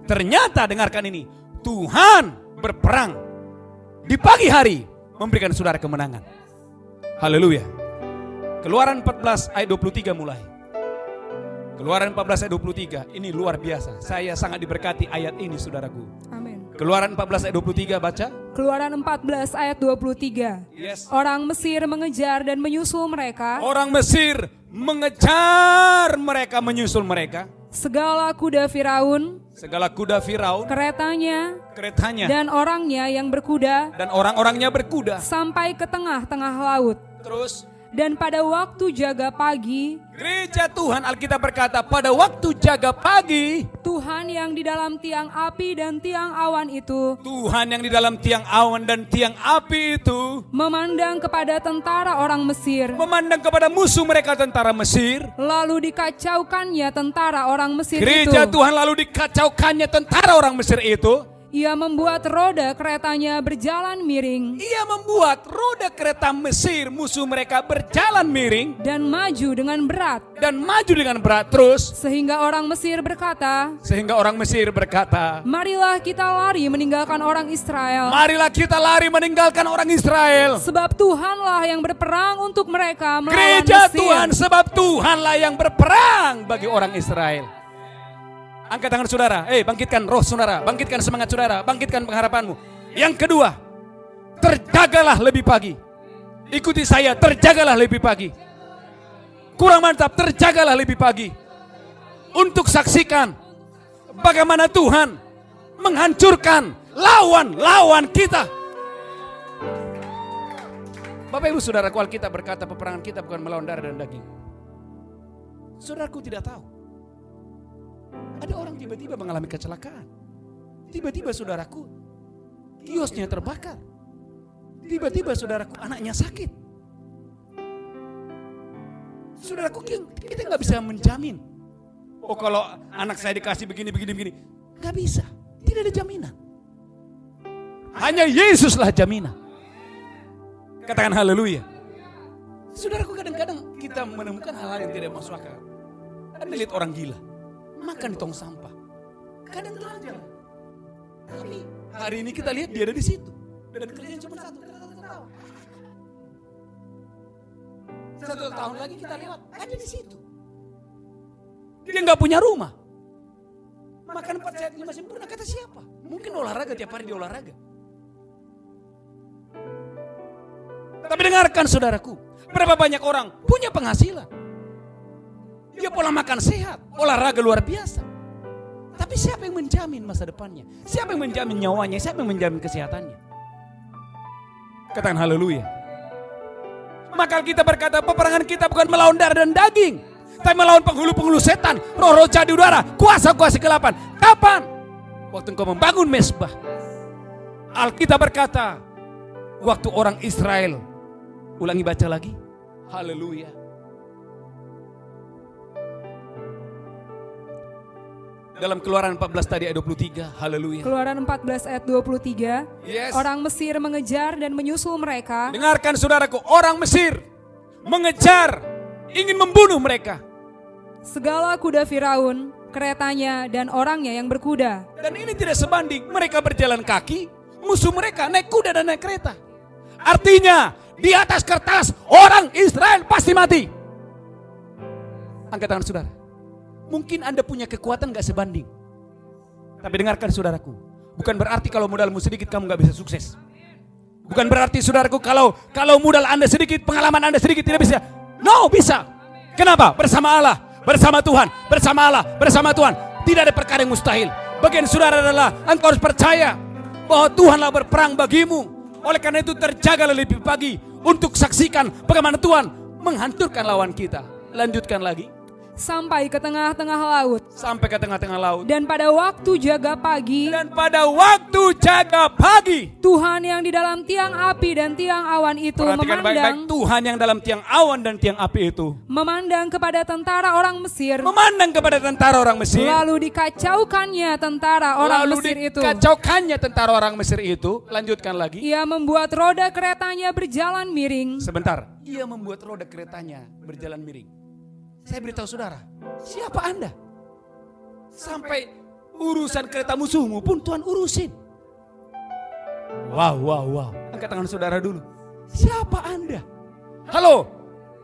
ternyata dengarkan ini, Tuhan berperang di pagi hari memberikan saudara kemenangan. Haleluya. Keluaran 14 ayat 23 mulai. Keluaran 14 ayat 23, ini luar biasa. Saya sangat diberkati ayat ini saudaraku. Amin. Keluaran 14 ayat 23 baca. Keluaran 14 ayat 23. Yes. Orang Mesir mengejar dan menyusul mereka. Orang Mesir mengejar mereka, menyusul mereka. Segala kuda Firaun, Segala kuda Firaun, keretanya, dan orangnya yang berkuda, dan orang-orangnya berkuda. sampai ke tengah-tengah laut. Terus Dan pada waktu jaga pagi, gereja Tuhan, Alkitab berkata, pada waktu jaga pagi, Tuhan yang di dalam tiang api dan tiang awan itu, Tuhan yang di dalam tiang awan dan tiang api itu memandang kepada tentara orang Mesir. memandang kepada musuh mereka, tentara Mesir. Lalu dikacaukannya tentara orang Mesir Gereja itu. Tuhan lalu dikacaukannya tentara orang Mesir itu. Ia membuat roda keretanya berjalan miring Ia membuat roda kereta Mesir, musuh mereka, berjalan miring dan maju dengan berat. dan maju dengan berat terus. Sehingga orang Mesir berkata, marilah kita lari meninggalkan orang Israel. Marilah kita lari meninggalkan orang Israel. Sebab Tuhanlah yang berperang untuk mereka melawan Gereja Mesir. Tuhan, sebab Tuhanlah yang berperang bagi orang Israel. Angkat tangan saudara, bangkitkan roh saudara, bangkitkan semangat saudara, bangkitkan pengharapanmu. Yang kedua, terjagalah lebih pagi. Ikuti saya, terjagalah lebih pagi. Kurang mantap, terjagalah lebih pagi. Untuk saksikan bagaimana Tuhan menghancurkan lawan-lawan kita. Bapak Ibu Saudaraku, Alkitab berkata peperangan kita bukan melawan darah dan daging. Saudaraku tidak tahu. Ada orang tiba-tiba mengalami kecelakaan. Tiba-tiba saudaraku, kiosnya terbakar. Tiba-tiba saudaraku, anaknya sakit. Saudaraku, kita nggak bisa menjamin. Oh, kalau anak saya dikasih begini. Nggak bisa. Tidak ada jaminan. Hanya Yesuslah jaminan. Katakan haleluya. Saudaraku, kadang-kadang kita menemukan hal-hal yang tidak masuk akal. Anda lihat orang gila, makan di tong sampah. Kadang telanjang. Tapi hari ini kita lihat dia ada di situ. Dan kerjanya cuma satu, ketawa. 1 tahun lagi kita lewat, ada di situ. Dia nggak punya rumah. Makan 4 sehat 5 sempurna, kata siapa? Mungkin olahraga, tiap hari dia olahraga. Tapi dengarkan saudaraku, berapa banyak orang punya penghasilan. Dia pola makan sehat, olahraga luar biasa. Tapi siapa yang menjamin masa depannya? Siapa yang menjamin nyawanya? Siapa yang menjamin kesehatannya? Katakan haleluya. Maka kita berkata, peperangan kita bukan melawan darah dan daging, tapi melawan penghulu-penghulu setan, roh-roh jahat di udara, kuasa-kuasa kegelapan. Kapan? Waktu engkau membangun mezbah. Alkitab berkata, waktu orang Israel, ulangi baca lagi, haleluya. Dalam Keluaran 14 tadi ayat 23, haleluya. Keluaran 14 ayat 23. Yes. Orang Mesir mengejar dan menyusul mereka. Dengarkan saudaraku, orang Mesir mengejar, ingin membunuh mereka. Segala kuda Firaun, keretanya dan orangnya yang berkuda. Dan ini tidak sebanding, mereka berjalan kaki, musuh mereka naik kuda dan naik kereta. Artinya, di atas kertas orang Israel pasti mati. Angkat tangan saudara. Mungkin Anda punya kekuatan gak sebanding. Tapi dengarkan saudaraku, bukan berarti kalau modalmu sedikit kamu gak bisa sukses. Bukan berarti saudaraku kalau modal Anda sedikit, pengalaman Anda sedikit tidak bisa. No, bisa. Kenapa? Bersama Allah, bersama Tuhan, bersama Allah, bersama Tuhan. Tidak ada perkara yang mustahil. Bagian saudara adalah engkau harus percaya bahwa Tuhanlah berperang bagimu. Oleh karena itu terjagalah lebih pagi untuk saksikan bagaimana Tuhan menghancurkan lawan kita. Lanjutkan lagi. Sampai ke tengah-tengah laut. Sampai ke tengah-tengah laut. Dan pada waktu jaga pagi. Dan pada waktu jaga pagi. Tuhan yang di dalam tiang api dan tiang awan itu perhatikan memandang. baik-baik, Tuhan yang dalam tiang awan dan tiang api itu Memandang kepada tentara orang Mesir. memandang kepada tentara orang Mesir. Lalu dikacaukannya tentara orang Mesir itu. Dikacaukannya tentara orang Mesir itu. Lanjutkan lagi. Ia membuat roda keretanya berjalan miring. Sebentar. Ia membuat roda keretanya berjalan miring. Saya beritahu saudara, siapa Anda? Sampai urusan kereta musuhmu pun Tuhan urusin. Wow. Angkat tangan saudara dulu. Siapa Anda? Halo,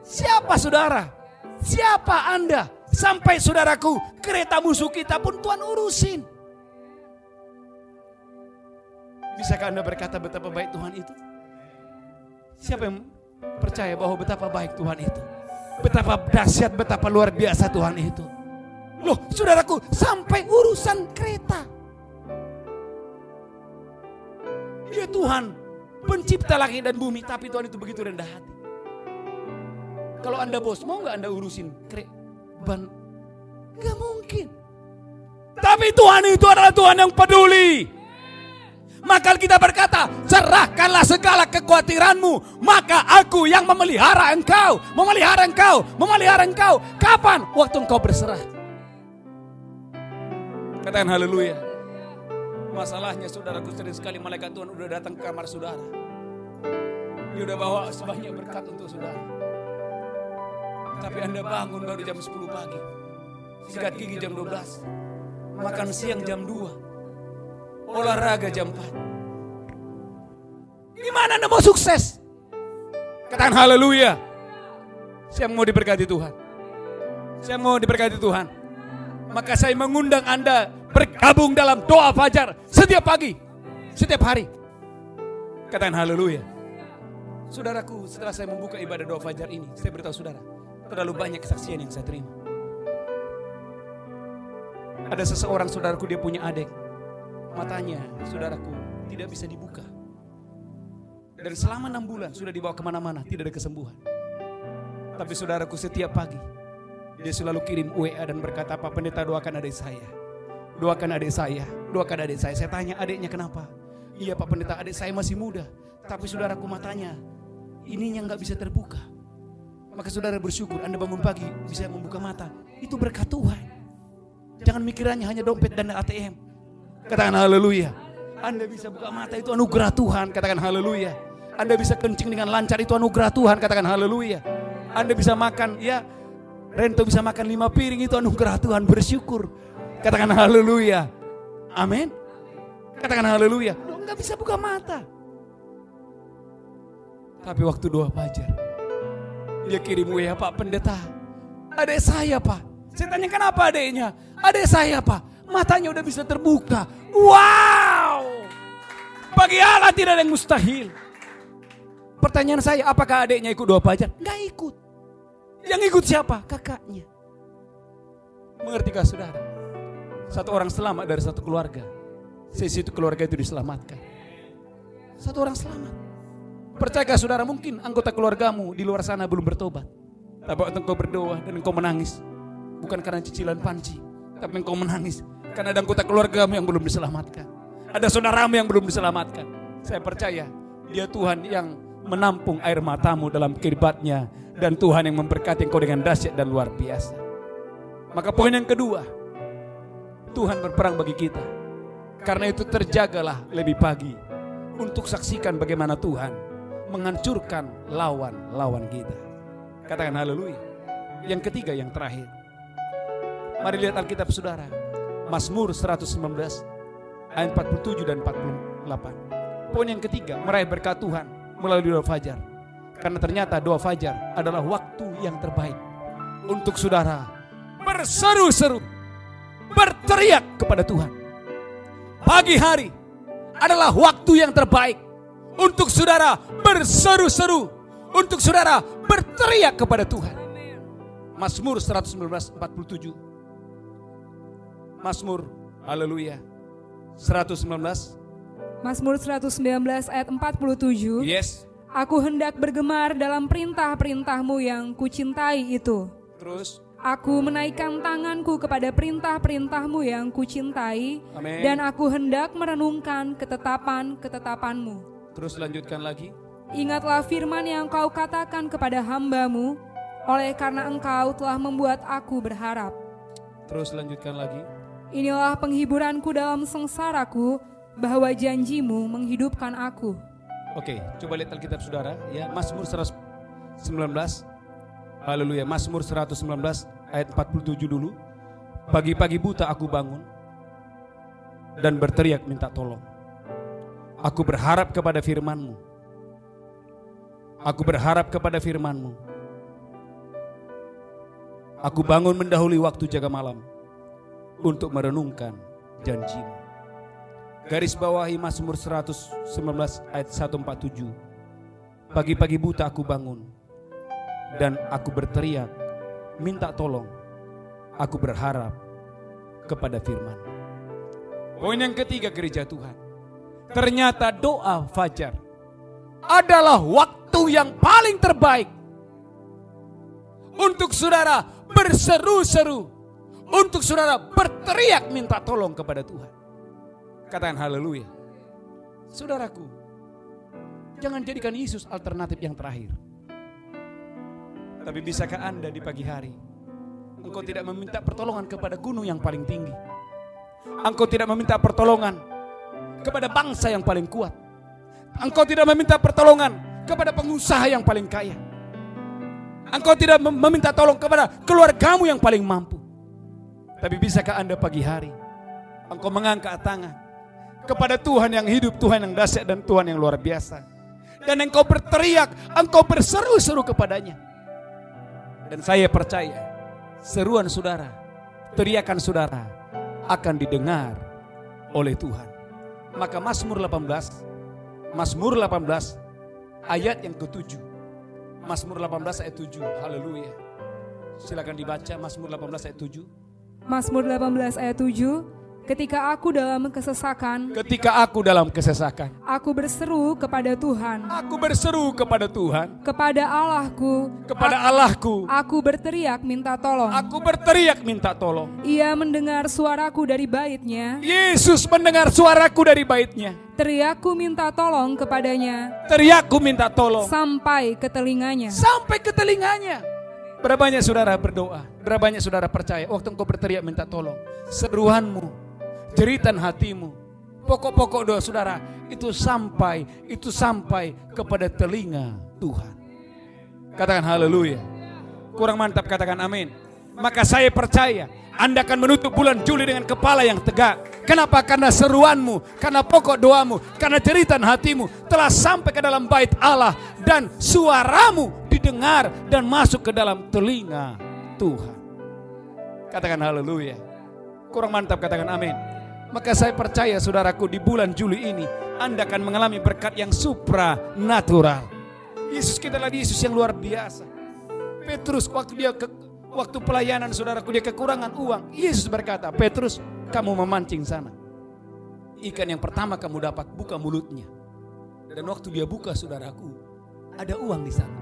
siapa saudara? Siapa Anda? Sampai saudaraku, kereta musuh kita pun Tuhan urusin. Bisakah Anda berkata betapa baik Tuhan itu? Siapa yang percaya bahwa betapa baik Tuhan itu? Betapa dahsyat, betapa luar biasa Tuhan itu. Loh saudaraku, sampai urusan kereta. Dia Tuhan pencipta langit dan bumi, tapi Tuhan itu begitu rendah hati. Kalau Anda bos, mau gak Anda urusin ban? Gak mungkin. Tapi Tuhan itu adalah Tuhan yang peduli. Maka kita berkata, serahkanlah segala kekhawatiranmu, maka aku yang memelihara engkau. Kapan? Waktu engkau berserah. Katakan haleluya. Masalahnya saudaraku, sering sekali malaikat Tuhan udah datang ke kamar saudara. Dia udah bawa sebanyak berkat untuk saudara. Tapi Anda bangun baru jam 10 pagi. Sikat gigi jam 12. Makan siang jam 2. Olahraga jam 4. Gimana Anda mau sukses? Katakan haleluya. Saya mau diberkati Tuhan. Maka saya mengundang Anda bergabung dalam doa fajar setiap pagi, setiap hari. Katakan haleluya. Saudaraku, setelah saya membuka ibadah doa fajar ini, saya beritahu saudara, terlalu banyak kesaksian yang saya terima. Ada seseorang saudaraku, dia punya adik. Matanya, saudaraku, tidak bisa dibuka. Dan selama 6 bulan sudah dibawa kemana-mana, tidak ada kesembuhan. Tapi saudaraku, setiap pagi dia selalu kirim WA dan berkata, Pak Pendeta, doakan adik saya. Doakan adik saya. Saya tanya, adiknya kenapa? Iya Pak Pendeta, adik saya masih muda. Tapi saudaraku, matanya ininya gak bisa terbuka. Maka saudara bersyukur, Anda bangun pagi bisa membuka mata. Itu berkat Tuhan. Jangan mikirannya hanya dompet dan ATM. Katakan haleluya. Anda bisa buka mata, itu anugerah Tuhan. Katakan haleluya. Anda bisa kencing dengan lancar, itu anugerah Tuhan. Katakan haleluya. Anda bisa makan, ya, Rento bisa makan 5 piring itu anugerah Tuhan, bersyukur. Katakan haleluya. Amin. Katakan haleluya. Lu nggak bisa buka mata. Tapi waktu doa fajar, dia kirim WA, Pak Pendeta, adik saya Pak. Saya tanya kenapa adiknya? Adik saya Pak, matanya udah bisa terbuka. Wow. Bagi Allah tidak ada yang mustahil. Pertanyaan saya, apakah adiknya ikut doa fajar? Nggak ikut. Yang ikut siapa? Kakaknya. Mengertikah saudara? Satu orang selamat dari satu keluarga. Sisi itu keluarga itu diselamatkan. Satu orang selamat. Percayakah saudara, mungkin anggota keluargamu di luar sana belum bertobat. Tapi waktu engkau berdoa dan engkau menangis, bukan karena cicilan panci, tapi engkau menangis karena ada anggota keluargamu yang belum diselamatkan. Ada saudaramu yang belum diselamatkan. Saya percaya dia Tuhan yang menampung air matamu dalam kiribatnya, dan Tuhan yang memberkati engkau dengan dahsyat dan luar biasa. Maka poin yang kedua, Tuhan berperang bagi kita. Karena itu terjagalah lebih pagi untuk saksikan bagaimana Tuhan menghancurkan lawan-lawan kita. Katakan haleluya. Yang ketiga, yang terakhir. Mari lihat Alkitab saudara. Mazmur 119 ayat 47 dan 48. Poin yang ketiga, meraih berkat Tuhan melalui doa fajar. Karena ternyata doa fajar adalah waktu yang terbaik untuk saudara berseru-seru, berteriak kepada Tuhan. Pagi hari adalah waktu yang terbaik untuk saudara berseru-seru, untuk saudara berteriak kepada Tuhan. Mazmur 119:47. Mazmur, haleluya, 119. Mazmur 119 ayat 47. Yes. Aku hendak bergemar dalam perintah-perintahmu yang kucintai itu. Terus. Aku menaikkan tanganku kepada perintah-perintahmu yang kucintai. Amin. Dan aku hendak merenungkan ketetapan-ketetapanmu. Terus lanjutkan lagi. Ingatlah firman yang kau katakan kepada hambamu, oleh karena engkau telah membuat aku berharap. Terus lanjutkan lagi. Inilah penghiburanku dalam sengsaraku, bahwa janjimu menghidupkan aku. Oke, coba lihat Alkitab saudara. Ya, Mazmur 119. Haleluya, Mazmur 119 ayat 47 dulu. Pagi-pagi buta aku bangun dan berteriak minta tolong. Aku berharap kepada firman-Mu. Aku berharap kepada firman-Mu. Aku bangun mendahului waktu jaga malam untuk merenungkan janji-Mu. Garis bawahi Mazmur 119 ayat 147. Pagi-pagi buta aku bangun dan aku berteriak minta tolong. Aku berharap kepada firman. Poin yang ketiga, gereja Tuhan. Ternyata doa fajar adalah waktu yang paling terbaik untuk saudara berseru-seru, untuk saudara berteriak minta tolong kepada Tuhan. Katakan haleluya. Saudaraku, jangan jadikan Yesus alternatif yang terakhir. Tapi bisakah Anda di pagi hari, engkau tidak meminta pertolongan kepada gunung yang paling tinggi? Engkau tidak meminta pertolongan kepada bangsa yang paling kuat. Engkau tidak meminta pertolongan kepada pengusaha yang paling kaya. Engkau tidak meminta tolong kepada keluargamu yang paling mampu. Tapi bisakah Anda pagi hari, engkau mengangkat tangan kepada Tuhan yang hidup, Tuhan yang dahsyat dan Tuhan yang luar biasa. Dan engkau berteriak, engkau berseru-seru kepadanya. Dan saya percaya seruan saudara, teriakan saudara akan didengar oleh Tuhan. Maka Mazmur 18 ayat yang ke-7. Mazmur 18 ayat 7. Haleluya. Silakan dibaca Mazmur 18 ayat 7. Mazmur 18 ayat 7. Ketika aku dalam kesesakan, aku berseru kepada Tuhan. Aku berseru kepada Tuhan. Kepada Allahku, aku berteriak minta tolong. Ia mendengar suaraku dari baitnya. Yesus mendengar suaraku dari baitnya. Teriakku minta tolong kepadanya. Sampai ke telinganya. Berapa banyak saudara berdoa? Berapa banyak saudara percaya waktu engkau berteriak minta tolong, seruanmu, jeritan hatimu, pokok-pokok doa saudara itu sampai kepada telinga Tuhan. Katakan haleluya. Kurang mantap, katakan amin. Maka saya percaya Anda akan menutup bulan Juli dengan kepala yang tegak. Kenapa? Karena seruanmu, karena pokok doamu, karena jeritan hatimu telah sampai ke dalam bait Allah. Dan suaramu didengar dan masuk ke dalam telinga Tuhan. Katakan haleluya. Kurang mantap katakan amin. Maka saya percaya saudaraku, di bulan Juli ini Anda akan mengalami berkat yang supranatural. Yesus kita lagi Yesus yang luar biasa. Petrus waktu pelayanan saudaraku, dia kekurangan uang. Yesus berkata, Petrus, kamu memancing sana. Ikan yang pertama kamu dapat, buka mulutnya. Dan waktu dia buka saudaraku, ada uang di sana.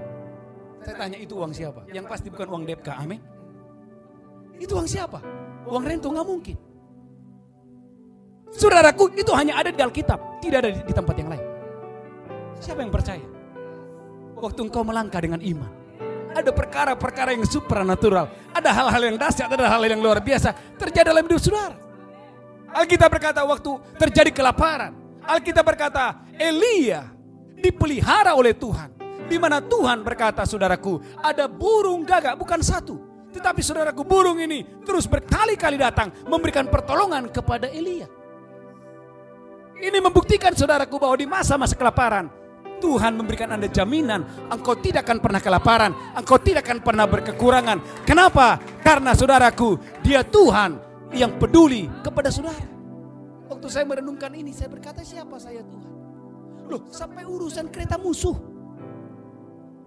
Saya tanya, itu uang siapa? Yang pasti bukan uang Depka, amin. Itu uang siapa? Uang rento, gak mungkin. Saudaraku, itu hanya ada di Alkitab, tidak ada di tempat yang lain. Siapa yang percaya? Waktu engkau melangkah dengan iman, ada perkara-perkara yang supranatural, ada hal-hal yang dahsyat, ada hal-hal yang luar biasa terjadi dalam hidup saudara. Alkitab berkata waktu terjadi kelaparan, Alkitab berkata Elia dipelihara oleh Tuhan, di mana Tuhan berkata, saudaraku, ada burung gagak, bukan satu, tetapi saudaraku, burung ini terus berkali-kali datang memberikan pertolongan kepada Elia. Ini membuktikan saudaraku bahwa di masa-masa kelaparan Tuhan memberikan Anda jaminan, engkau tidak akan pernah kelaparan, engkau tidak akan pernah berkekurangan. Kenapa? Karena saudaraku, Dia Tuhan yang peduli kepada saudara. Waktu saya merenungkan ini, saya berkata, siapa saya Tuhan? Loh, sampai urusan kereta musuh.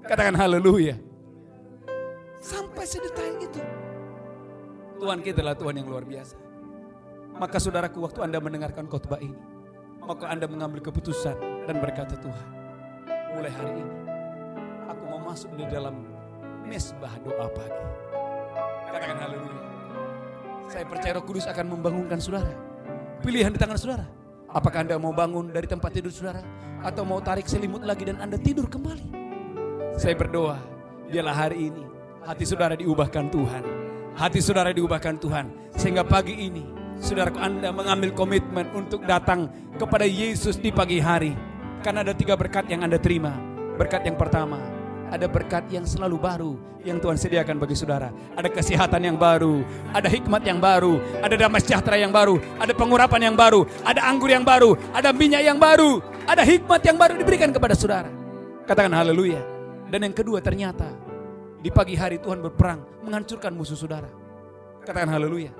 Katakan haleluya. Sampai sedetail itu. Tuhan kita adalah Tuhan yang luar biasa. Maka saudaraku, waktu Anda mendengarkan khotbah ini, maka Anda mengambil keputusan dan berkata, Tuhan, mulai hari ini aku mau masuk di dalam mesbah doa pagi. Katakan haleluya. Saya percaya Roh Kudus akan membangunkan saudara. Pilihan di tangan saudara. Apakah Anda mau bangun dari tempat tidur saudara, atau mau tarik selimut lagi dan Anda tidur kembali? Saya berdoa, biarlah hari ini hati saudara diubahkan Tuhan. Hati saudara diubahkan Tuhan. Sehingga pagi ini saudaraku, Anda mengambil komitmen untuk datang kepada Yesus di pagi hari. Karena ada 3 berkat yang Anda terima. Berkat yang pertama, ada berkat yang selalu baru yang Tuhan sediakan bagi saudara. Ada kesehatan yang baru, ada hikmat yang baru, ada damai sejahtera yang baru, ada pengurapan yang baru, ada anggur yang baru, ada minyak yang baru, ada hikmat yang baru diberikan kepada saudara. Katakan haleluya. Dan yang kedua, ternyata di pagi hari Tuhan berperang menghancurkan musuh saudara. Katakan haleluya.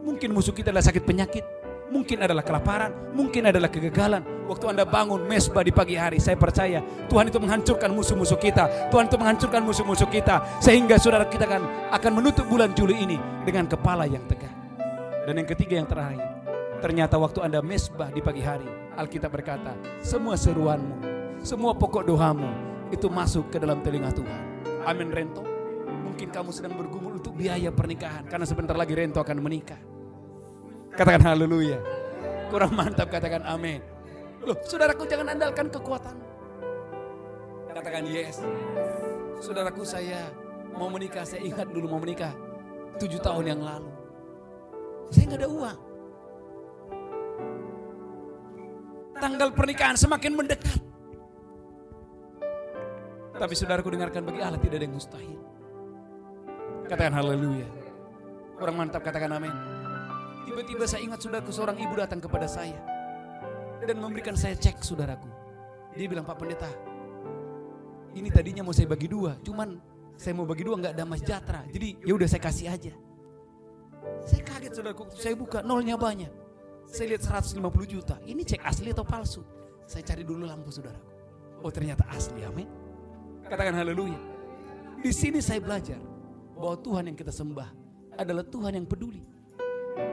Mungkin musuh kita adalah sakit penyakit, mungkin adalah kelaparan, mungkin adalah kegagalan. Waktu Anda bangun mesbah di pagi hari, saya percaya Tuhan itu menghancurkan musuh-musuh kita. Tuhan itu menghancurkan musuh-musuh kita. Sehingga saudara kita akan menutup bulan Juli ini dengan kepala yang tegak. Dan yang ketiga, yang terakhir, ternyata waktu Anda mesbah di pagi hari, Alkitab berkata, semua seruanmu, semua pokok doamu itu masuk ke dalam telinga Tuhan. Amin Rento. Mungkin kamu sedang bergumul untuk biaya pernikahan, karena sebentar lagi Rento akan menikah. Katakan haleluya. Kurang mantap, katakan amin. Loh, saudaraku, jangan andalkan kekuatan. Katakan yes. Saudaraku, saya mau menikah, saya ingat dulu mau menikah 7 tahun yang lalu. Saya nggak ada uang. Tanggal pernikahan semakin mendekat. Tapi saudaraku, dengarkan, bagi Allah tidak ada yang mustahil. Katakan haleluya. Kurang mantap, katakan amin. Tiba-tiba saya ingat, saudaraku, seorang ibu datang kepada saya dan memberikan saya cek, saudaraku. Dia bilang, Pak Pendeta, ini tadinya mau saya bagi 2, cuman saya mau bagi 2 nggak damai sejahtera. Jadi ya udah saya kasih aja. Saya kaget, saudaraku, saya buka nolnya banyak. Saya lihat 150 juta. Ini cek asli atau palsu? Saya cari dulu lampu, saudaraku. Oh, ternyata asli, amin. Katakan haleluya. Di sini saya belajar bahwa Tuhan yang kita sembah adalah Tuhan yang peduli.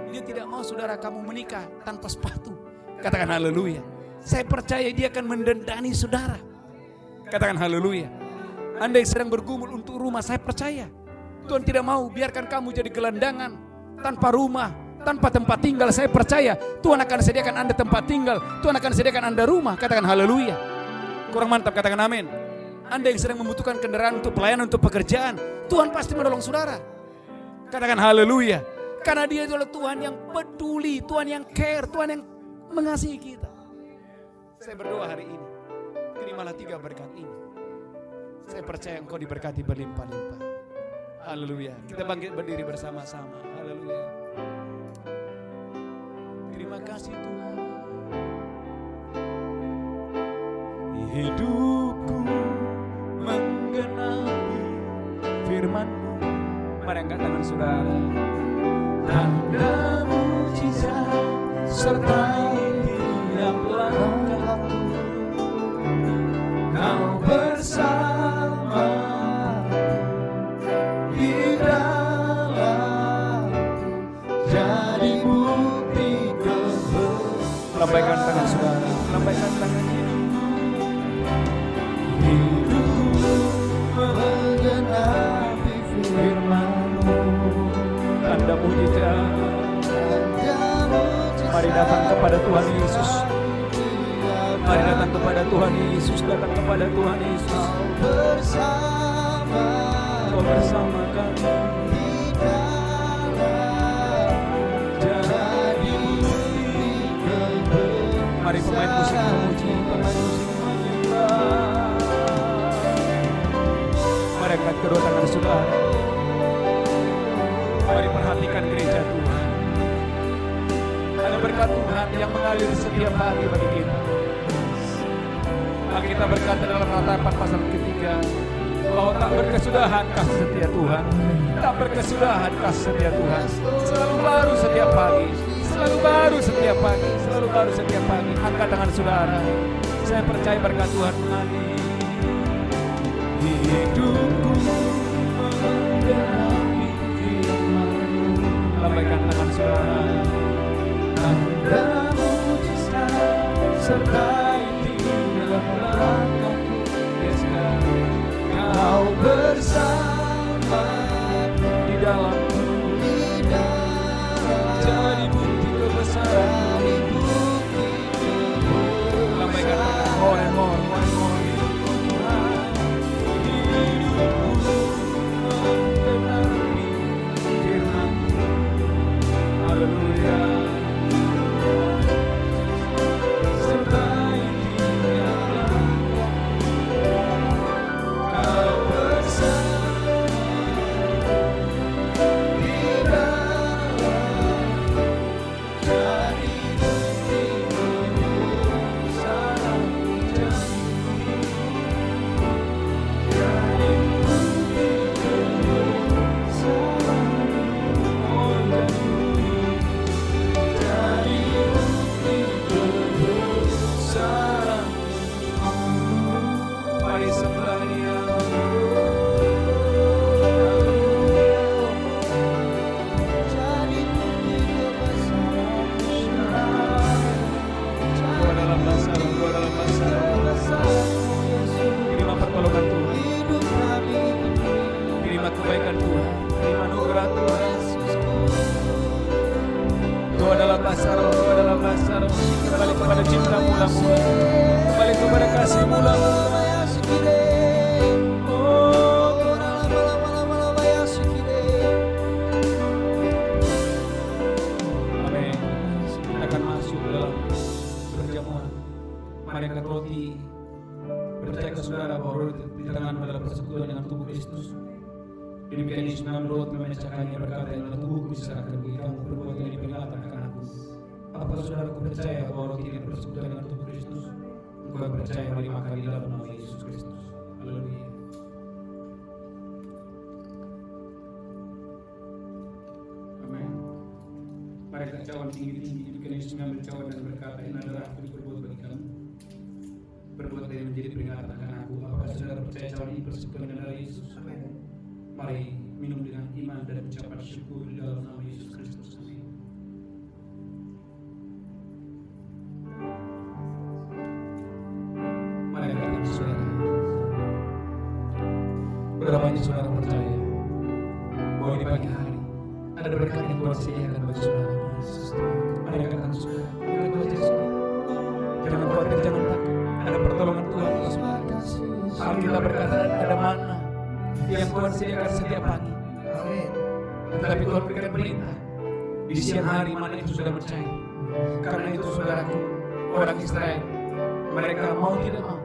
Dia tidak mau saudara kamu menikah tanpa sepatu. Katakan haleluya. Saya percaya Dia akan mendendani saudara. Katakan haleluya. Anda yang sedang bergumul untuk rumah, saya percaya Tuhan tidak mau biarkan kamu jadi gelandangan, tanpa rumah, tanpa tempat tinggal. Saya percaya Tuhan akan sediakan Anda tempat tinggal. Tuhan akan sediakan Anda rumah. Katakan haleluya. Kurang mantap, katakan amin. Anda yang sedang membutuhkan kendaraan untuk pelayanan, untuk pekerjaan, Tuhan pasti menolong saudara. Katakan haleluya. Karena Dia adalah Tuhan yang peduli, Tuhan yang care, Tuhan yang mengasihi kita. Saya berdoa hari ini, terimalah 3 berkat ini. Saya percaya engkau diberkati berlimpah-limpah. Haleluya. Kita bangkit berdiri bersama-sama. Haleluya. Terima kasih Tuhan. Hidupku menggenapi firman-Mu. Mari angkat tangan saudara. Tanda mujizat sertai tiap langkahku. Kau bersama di dalam, jadi bukti kebenaran. Lambaikan tangan saudara, lambaikan tangannya. Hidupku menggenapi firman-Mu. Tanda mujizat. Mari datang kepada Tuhan Yesus. Mari datang kepada Tuhan Yesus. Datang kepada Tuhan Yesus. Kau bersama kami. Mari pemain musik memuji, pemain musik menyembah. Mari angkat kedua tangan saudara. Mari perhatikan gereja Tuhan. Ada berkat Tuhan yang mengalir setiap hari bagi kita. Kita berkata dalam Ratapan pasal ketiga, bahwa tak berkesudahan kasih setia Tuhan, tak berkesudahan kasih setia Tuhan, selalu baru setiap pagi, selalu baru setiap pagi, selalu baru setiap pagi. Angkat tangan saudara, saya percaya berkat Tuhan mengalir. Hidupku menggenapi firman-Mu. Lambaikan tangan saudara. Tanda mujizat sertai tiap langkahku. Yes, God. Kau bersama di dalam, jadi bukti kebesaran. Lambaikan tangan, more and more, more and more. Hidupku menggenapi firman-Mu. Haleluya. Sertai tiap langkahku. Kau bersama di dalam, jadi bukti kebesaran. Jadi bukti kebesaran. Oh, jadi bukti kebesaran. Mari sembah Dia. Jadi bukti kebesaran. Doa dalam bahasa, doa dalam bahasa. Terima pertolongan Tuhan. Terima kebaikan Tuhan. Terima anugerah Tuhan. Doa dalam bahasa, doa dalam bahasa. Kembali kepada cinta mula-mula, kembali kepada kasih mula-mula. Oh, amin. Kita akan masuk dalam perjamuan. Mari angkat roti. Percaya ke saudara bahwa roti di tangan adalah persekutuan dengan tubuh Kristus. Demikian Yesus mengambil roti, memecahkannya, berkata, "Inilah tubuhku diserahkan bagi kamu, perbuat ini diperingatan akan aku." Apakah saudaraku percaya bahwa roti ini persekutuan dengan tubuh Kristus? Engkau yang percaya, mari makan di dalam nama Yesus Kristus. Haleluya. Amin. Mari kita cawan tinggi-tinggi. Demikian Yesus mengambil cawan dan berkata, "Ini adalah aku diperbuat bagi kamu. Berbuat ini menjadi peringatan akan aku." Apakah saudara percaya cawan ini persekutuan dengan darah Yesus? Amin. Mari minum dengan iman dan ucapan syukur di dalam nama Yesus Kristus. Amin. Mari katakan saudara, berapa banyak saudara percaya bahwa di pagi hari ada berkat yang Tuhan sediakan bagi saudara. Mari katakan saudara, angkat wajah saudara. Jangan khawatir, jangan takut. Ada pertolongan Tuhan untuk saudara. Alkitab berkata ada mana yang Tuhan sediakan setiap pagi. Amin. Tetapi Tuhan berikan perintah di siang hari mana itu sudah mencair. Karena itu saudaraku, orang Israel, mereka mau tidak mau,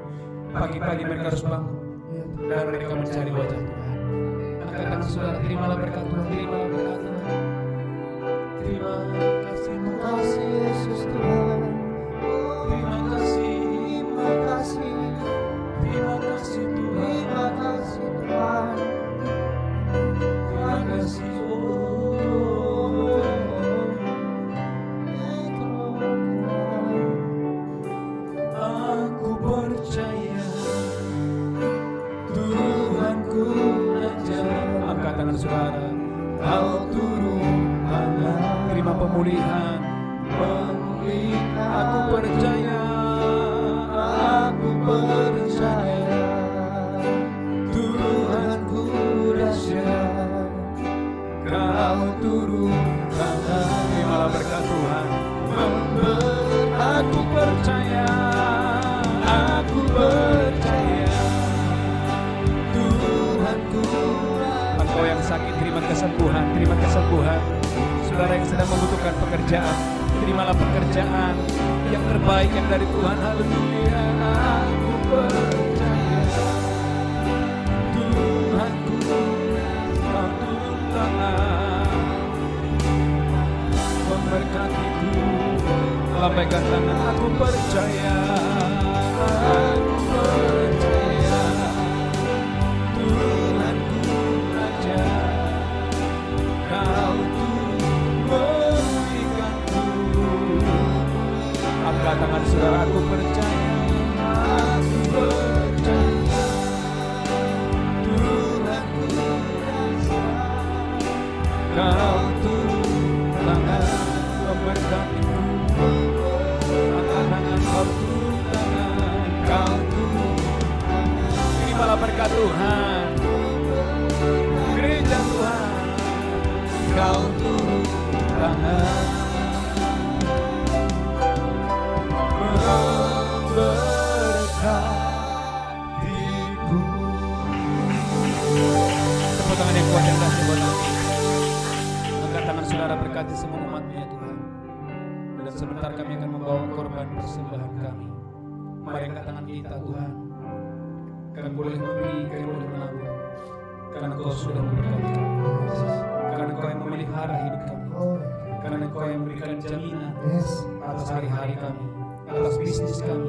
pagi-pagi mereka harus bangun dan mereka mencari wajah Tuhan. Angkat tangan saudara, terimalah berkat Tuhan, terimalah berkat Tuhan. Terima kasih Yesus Tuhan. terima kasih, Terima kasih. terima kasih Tuhan, Terima kasih Tuhan. terima kasih. Aku percaya Tuhanku aja. Angkat tangan saudara, Kau turun tangan, terima pemulihan, pemulihan. Aku percaya Tuhanku dahsyat. Kau turun tangan, terimalah berkat Tuhan. Aku percaya Tuhanku. Engkau yang sakit, terima kesembuhan, terima kesembuhan. Saudara yang sedang membutuhkan pekerjaan, terimalah pekerjaan yang terbaik yang dari Tuhan. Haleluya. Aku percaya Tuhanku, Kau turun tangan memberkatiku. Lambaikan tangan, aku percaya Tuhanku aja. Kau turun memulihkanku. Angkat tangan saudara, aku percaya Tuhanku dahsyat. Kau turun tangan memberkatiku. Angkat tangan, kau turun tangan, kau turun. Terimalah berkat Tuhan, gereja Tuhan. Kau turun tangan memberkatiku. Tepuk tangan yang kuat yang dahsyat buat kami. Angkat tangan saudara, berkati semua umat-Nya Tuhan. Dan sebentar kami akan membawa korban persembahan kami. Mari angkat tangan kita Tuhan. Kami boleh memberi, kami boleh menabur. Karena Engkau sudah memberkati kami. Karena Engkau yang memelihara hidup kami. Karena Engkau yang memberikan jaminan Yes. atas hari-hari kami, atas bisnis kami,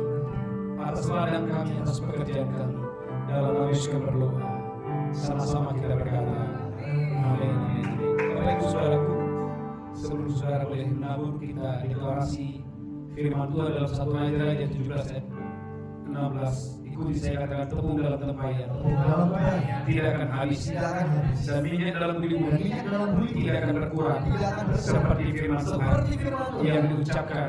atas ladang kami, atas pekerjaan kami. Dalam nama Yesus kami berdoa. Sama-sama kita berkata, amin, amin. Bapak Ibu saudaraku, sebelum saudara boleh menabur, kita deklarasi firman Tuhan dalam 1 Raja 17 ayat 16. Ikuti saya katakan, tepung dalam tempayan Dalam bahaya. tidak akan habis, Tidak akan habis. dan minyak dalam buli Dan minyak dalam buli tidak akan berkurang, tidak akan berkurang. seperti firman Tuhan Seperti firman Tuhan yang diucapkan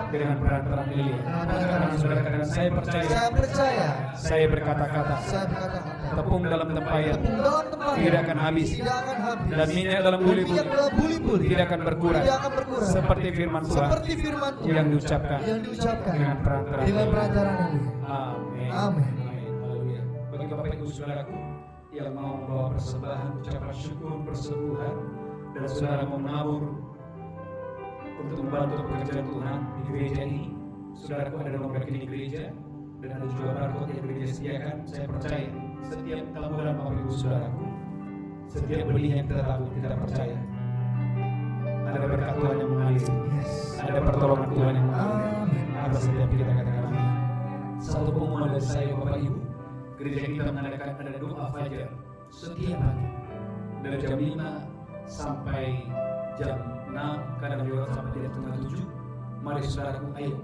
dengan perantaraan Elia. Karena saudara katakan, saya percaya, Saya percaya. saya berkata-kata, Saya berkata-kata. tepung dalam tempayan Tepung dalam tempat tidak akan habis, tidak akan habis. dan minyak dalam Dan buli-buli minyak dalam buli-buli tidak akan berkurang, tidak akan berkurang. seperti firman Tuhan Seperti firman Tuhan yang diucapkan dengan perantaraan Elia. Amin. Amin. Haleluya. Bagi Bapak Ibu saudaraku yang mau membawa persembahan, ucapan syukur, persembahan, dan saudara mau menabur untuk membantu pekerjaan Tuhan di gereja ini, saudaraku ada nomor rekening gereja dan ada juga barcode yang gereja sediakan. Saya percaya setiap taburan Bapak Ibu saudaraku, setiap benih yang kita tabur, kita percaya ada berkat Tuhan yang mengalir, Yes. ada pertolongan Tuhan yang mengalir Amin. atas setiap kita katakan amin. Satu pengumuman dari saya Bapak Ibu, gereja kita mengadakan ada doa fajar setiap pagi dari jam 5 sampai jam 6, kadang juga sampai jam setengah 7. Mari saudaraku, ayo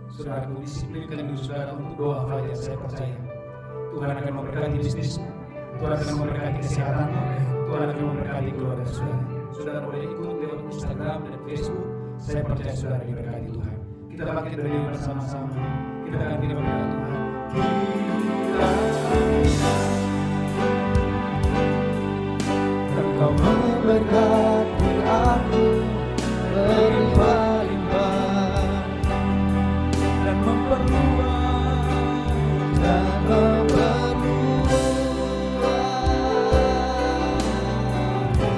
saudaraku disiplinkan diri saudara untuk doa fajar. Saya percaya Tuhan akan memberkati bisnis, Tuhan akan memberkati kesehatan, Tuhan akan memberkati keluarga saudara. Saudara boleh ikut lewat Instagram dan Facebook. Saya percaya saudara diberkati Tuhan. Kita bangkit dari bersama-sama. Kita akan tidak berkata Tuhan. Engkau memberkati aku berlimpah-limpah Dan memperluas dan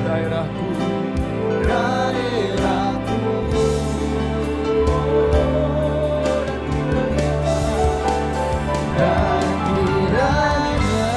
daerahku. daerahku. Dan kiranya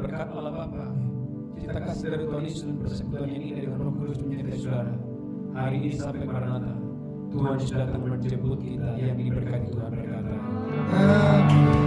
berkat Allah Bapa, cita kasih dari Tuhan Yesus dan persekutuan yang indah dengan Roh Kudus menyertai saudara. Hari ini sampai Maranatha, Tuhan Yesus datang menjemput kita yang diberkati Tuhan berkata. Amin.